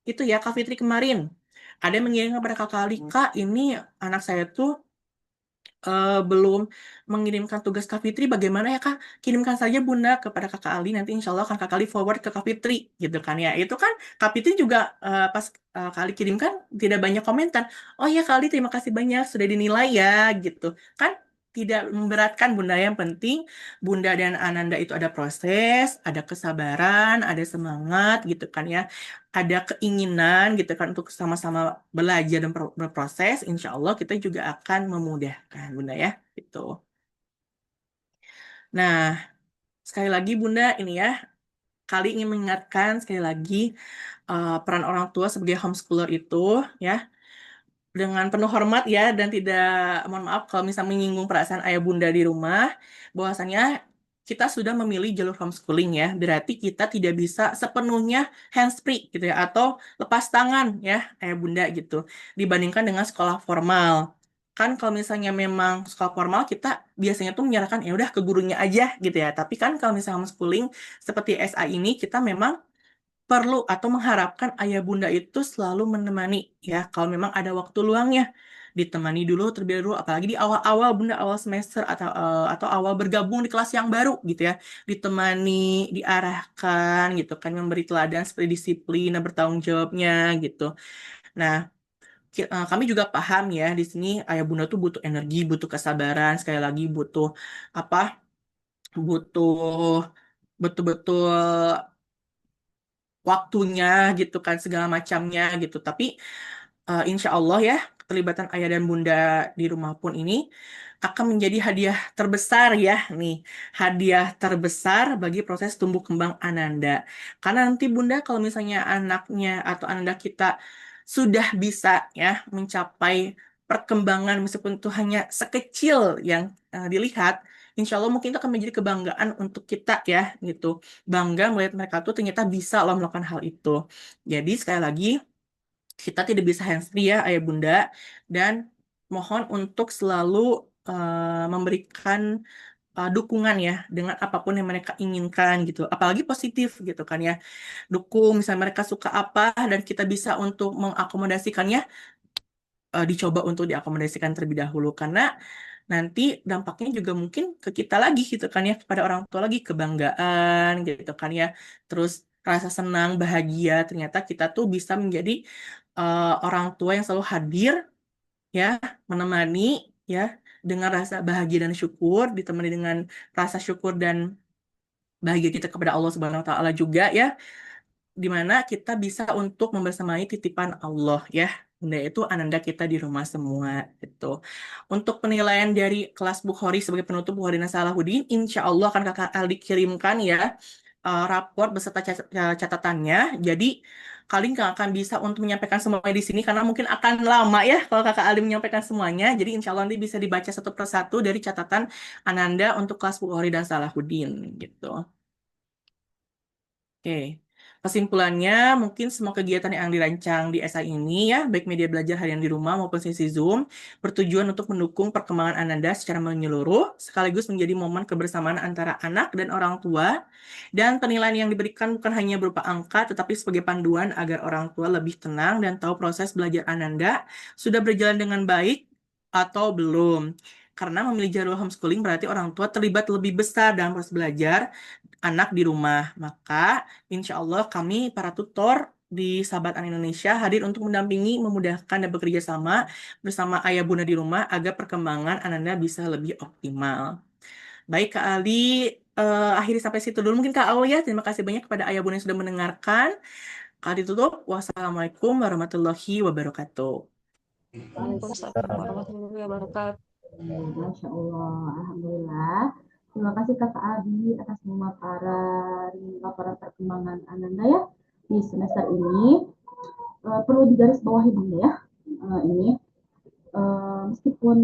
itu ya Kak Fitri kemarin. Ada yang mengirimkan kepada Kak Ali, Kak ini anak saya tuh belum mengirimkan tugas Kak Fitri, bagaimana ya Kak? Kirimkan saja Bunda kepada Kakak Ali, nanti insya Allah akan Kakak Ali forward ke Kak Fitri, gitu kan ya. Itu kan Kak Fitri juga pas Kak Ali kirimkan tidak banyak komentar. Oh ya Kak Ali terima kasih banyak sudah dinilai ya, gitu. Kan tidak memberatkan Bunda, yang penting Bunda dan Ananda itu ada proses, ada kesabaran, ada semangat gitu kan ya, ada keinginan gitu kan untuk sama-sama belajar dan berproses, insya Allah kita juga akan memudahkan Bunda ya, gitu. Nah, sekali lagi Bunda ini ya, kali ingin mengingatkan sekali lagi peran orang tua sebagai homeschooler itu ya, dengan penuh hormat ya, dan tidak, mohon maaf kalau misalnya menyinggung perasaan ayah bunda di rumah, bahwasannya kita sudah memilih jalur homeschooling ya, berarti kita tidak bisa sepenuhnya hands free gitu ya, atau lepas tangan ya ayah bunda gitu, dibandingkan dengan sekolah formal. Kan kalau misalnya memang sekolah formal kita biasanya tuh menyerahkan ya udah ke gurunya aja gitu ya, tapi kan kalau misalnya homeschooling seperti SA ini kita memang perlu atau mengharapkan ayah bunda itu selalu menemani ya, kalau memang ada waktu luangnya ditemani dulu terlebih dulu, apalagi di awal-awal bunda, awal semester atau awal bergabung di kelas yang baru gitu ya, ditemani, diarahkan gitu kan, memberi teladan seperti disiplin dan bertanggung jawabnya gitu. Nah, kami juga paham ya di sini ayah bunda tuh butuh energi, butuh kesabaran, sekali lagi butuh apa, butuh betul-betul waktunya gitu kan, segala macamnya gitu. Tapi insya Allah ya, keterlibatan ayah dan bunda di rumah pun ini akan menjadi hadiah terbesar ya nih, hadiah terbesar bagi proses tumbuh kembang Ananda. Karena nanti bunda kalau misalnya anaknya atau Ananda kita sudah bisa ya mencapai perkembangan, meskipun itu hanya sekecil yang dilihat, insya Allah mungkin itu akan menjadi kebanggaan untuk kita ya gitu, bangga melihat mereka tuh ternyata bisa loh melakukan hal itu. Jadi sekali lagi kita tidak bisa hands free ya ayah bunda, dan mohon untuk selalu memberikan dukungan ya dengan apapun yang mereka inginkan gitu, apalagi positif gitu kan ya, dukung misalnya mereka suka apa dan kita bisa untuk mengakomodasikannya, dicoba untuk diakomodasikan terlebih dahulu, karena nanti dampaknya juga mungkin ke kita lagi gitu kan ya, kepada orang tua lagi, kebanggaan gitu kan ya, terus rasa senang bahagia ternyata kita tuh bisa menjadi orang tua yang selalu hadir ya, menemani ya, dengan rasa bahagia dan syukur, ditemani dengan rasa syukur dan bahagia kita kepada Allah Subhanahu wa taala juga ya, di mana kita bisa untuk membersamai titipan Allah ya. Bunda itu ananda kita di rumah semua gitu. Untuk penilaian dari kelas Bukhari sebagai penutup Bukhari dan Salahuddin, insya Allah akan kakak Aldi kirimkan ya rapor beserta catatannya. Jadi kalian nggak akan bisa untuk menyampaikan semuanya di sini karena mungkin akan lama ya kalau kakak Aldi menyampaikan semuanya. Jadi insya Allah nanti bisa dibaca satu persatu dari catatan Ananda untuk kelas Bukhari dan Salahuddin gitu. Oke, kesimpulannya mungkin semua kegiatan yang dirancang di SA ini ya, baik media belajar harian di rumah maupun sesi Zoom, bertujuan untuk mendukung perkembangan Ananda secara menyeluruh, sekaligus menjadi momen kebersamaan antara anak dan orang tua, dan penilaian yang diberikan bukan hanya berupa angka, tetapi sebagai panduan agar orang tua lebih tenang dan tahu proses belajar Ananda sudah berjalan dengan baik atau belum. Karena memilih jalur homeschooling berarti orang tua terlibat lebih besar dalam proses belajar anak di rumah. Maka insya Allah kami para tutor di Sahabat Anak Indonesia hadir untuk mendampingi, memudahkan dan bekerja sama bersama ayah bunda di rumah agar perkembangan Ananda bisa lebih optimal. Baik Kak Ali, akhiri sampai situ dulu mungkin Kak Aulia. Terima kasih banyak kepada ayah bunda yang sudah mendengarkan. Kak Ali tutup. Wassalamualaikum warahmatullahi wabarakatuh. Waalaikumsalam warahmatullahi wabarakatuh. Masya Allah, Alhamdulillah. Terima kasih Kakak Adi atas semua laporan perkembangan Ananda ya di semester ini. Perlu digarisbawahi Bunda ya, ini meskipun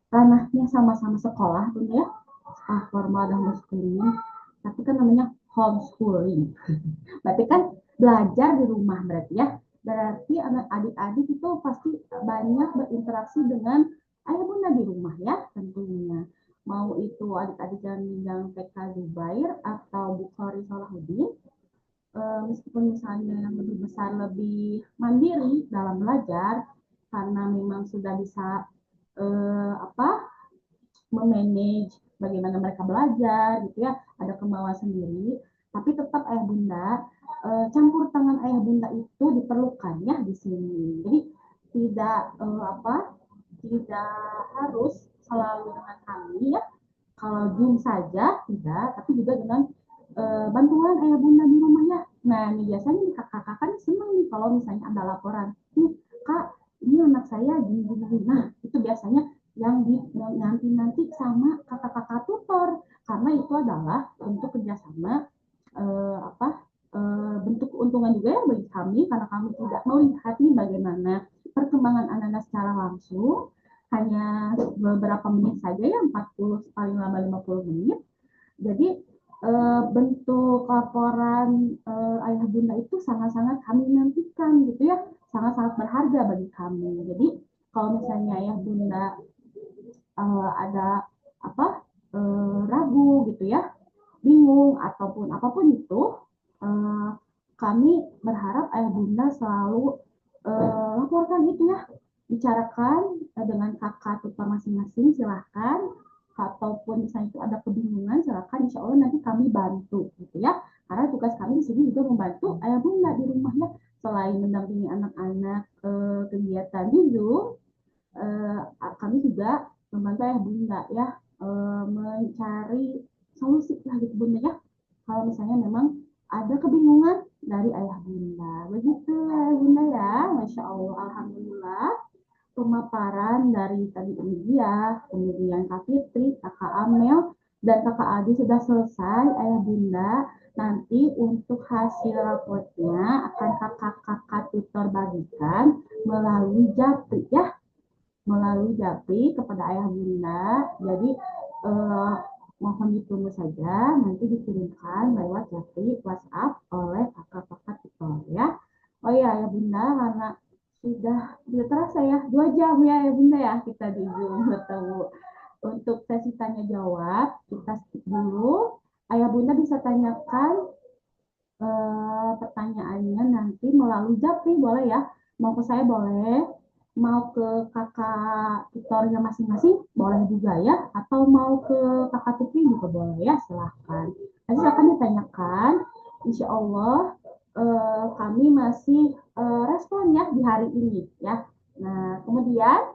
ranahnya sama-sama sekolah Bunda ya, sekolah formal dan homeschooling, tapi kan namanya homeschooling. Berarti kan belajar di rumah berarti ya. Berarti adik-adik itu pasti banyak berinteraksi dengan ayah bunda di rumah ya tentunya. Mau itu adik-adik yang TK Zubair atau Bukhari Salahuddin, meskipun misalnya yang lebih besar lebih mandiri dalam belajar karena memang sudah bisa memanage bagaimana mereka belajar gitu ya, ada kemauan sendiri, tapi tetap ayah bunda, campur tangan ayah bunda itu diperlukan ya di sini. Jadi tidak tidak harus selalu dengan kami ya, kalau Zoom saja tidak, tapi juga dengan bantuan ayah bunda di rumah ya. Nah ini biasanya nih kakak-kakak nih senang nih kalau misalnya ada laporan, nih kak ini anak saya gini. Nah itu biasanya yang nanti sama kakak-kakak tutor, karena itu adalah untuk kerjasama bentuk keuntungan juga ya bagi kami, karena kami tidak melihat nih bagaimana perkembangan anak-anak secara langsung, hanya beberapa menit saja ya, 40 paling lama 50 menit. Jadi bentuk laporan ayah bunda itu sangat-sangat kami nantikan gitu ya, sangat-sangat berharga bagi kami. Jadi kalau misalnya ayah bunda ada ragu gitu ya, bingung ataupun apapun itu, kami berharap ayah bunda selalu laporkan itu ya, bicarakan dengan kakak tutor masing-masing, silahkan. Ataupun misalnya itu ada kebingungan, silahkan, insya Allah nanti kami bantu gitu ya, karena tugas kami di sini juga membantu ayah bunda di rumahnya, selain mendampingi anak-anak kegiatan di Zoom, kami juga membantu ayah bunda ya, mencari solusi lah gitu bunda ya, kalau misalnya memang ada kebingungan dari ayah bunda. Begitu ayah bunda ya, Masya Allah, Alhamdulillah. Pemaparan dari tadi India, kemudian Kak Fitri, Kakak Amel, dan Kakak Adi sudah selesai, ayah bunda. Nanti untuk hasil raportnya akan kakak-kakak tutor bagikan melalui Japri ya, melalui Japri kepada ayah bunda. Jadi mohon ditunggu saja, nanti dikirimkan lewat Japri WhatsApp oleh kakak-kakak tutor ya. Oh iya ayah bunda, karena sudah terasa ya 2 jam ya bunda ya kita di Zoom bertemu. Untuk sesi tanya jawab kita skip dulu. Ayah bunda bisa tanyakan pertanyaannya nanti melalui Japri, boleh ya, mau ke saya boleh, mau ke kakak tutornya masing-masing boleh juga ya, atau mau ke kakak Tuti juga boleh ya, silahkan. Nanti silahkan ditanyakan, insya Allah kami masih respon ya di hari ini ya. Nah, kemudian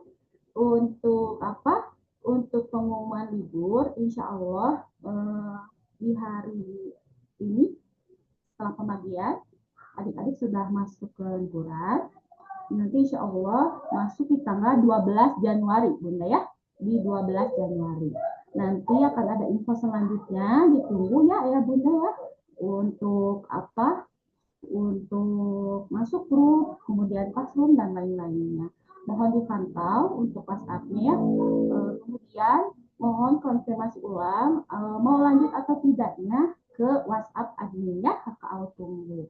untuk apa? Untuk pengumuman libur, insya Allah di hari ini setelah pembagian, adik-adik sudah masuk ke liburan. Nanti insya Allah masuk di tanggal 12 Januari, Bunda ya. Di 12 Januari. Nanti akan ada info selanjutnya, ditunggu ya Bunda ya. Untuk apa? Untuk masuk grup, kemudian classroom dan lain-lainnya. Mohon dipantau untuk WhatsApp-nya ya. Kemudian mohon konfirmasi ulang mau lanjut atau tidaknya ke WhatsApp admin ya, Kakak Au tunggu.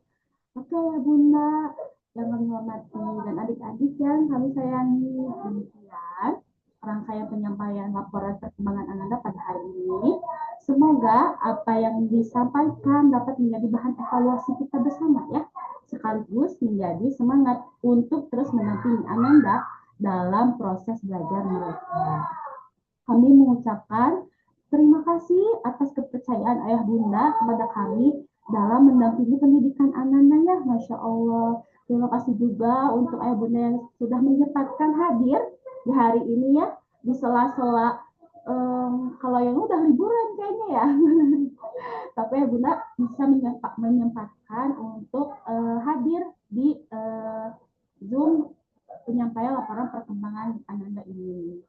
Oke ya Bunda, yang kami hormati dan adik-adik yang kami sayangi, demikian rangkaian penyampaian laporan perkembangan Ananda pada hari ini. Semoga apa yang disampaikan dapat menjadi bahan evaluasi kita bersama ya, sekaligus menjadi semangat untuk terus mendampingi Ananda dalam proses belajar mereka. Kami mengucapkan terima kasih atas kepercayaan Ayah Bunda kepada kami dalam mendampingi pendidikan Ananda ya, Masya Allah. Terima kasih juga untuk Ayah Bunda yang sudah menyempatkan hadir di hari ini ya, di sela-sela kalau yang udah liburan kayaknya ya. Tapi Ayah Bunda bisa menyempatkan untuk hadir di Zoom penyampaian laporan perkembangan Ananda ini.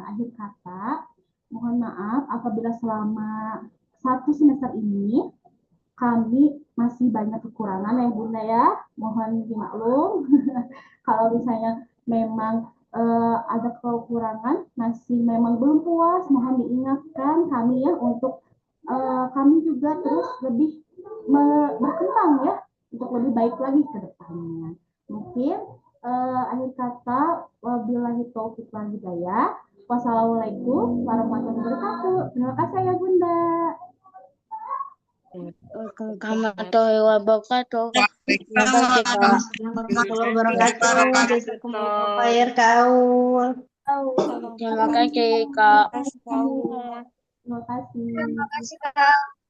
Akhir kata, mohon maaf apabila selama 1 semester ini kami masih banyak kekurangan ya Bunda ya, mohon dimaklum. Kalau misalnya memang ada kekurangan, masih memang belum puas, mohon diingatkan kami ya untuk kami juga terus lebih berkembang ya, untuk lebih baik lagi ke depannya. Mungkin akhir kata, wabillahi taufiq wal hidayah. Wassalamualaikum warahmatullahi wabarakatuh. Terima kasih ya Bunda. Warahmatullahi wabarakatuh. Terima kasih, Kak. Warahmatullahi wabarakatuh. Jazakumullah khair, Kak Aul. Terima kasih, Kak. Terima kasih, Kak. Terima kasih. Terima kasih, Kak.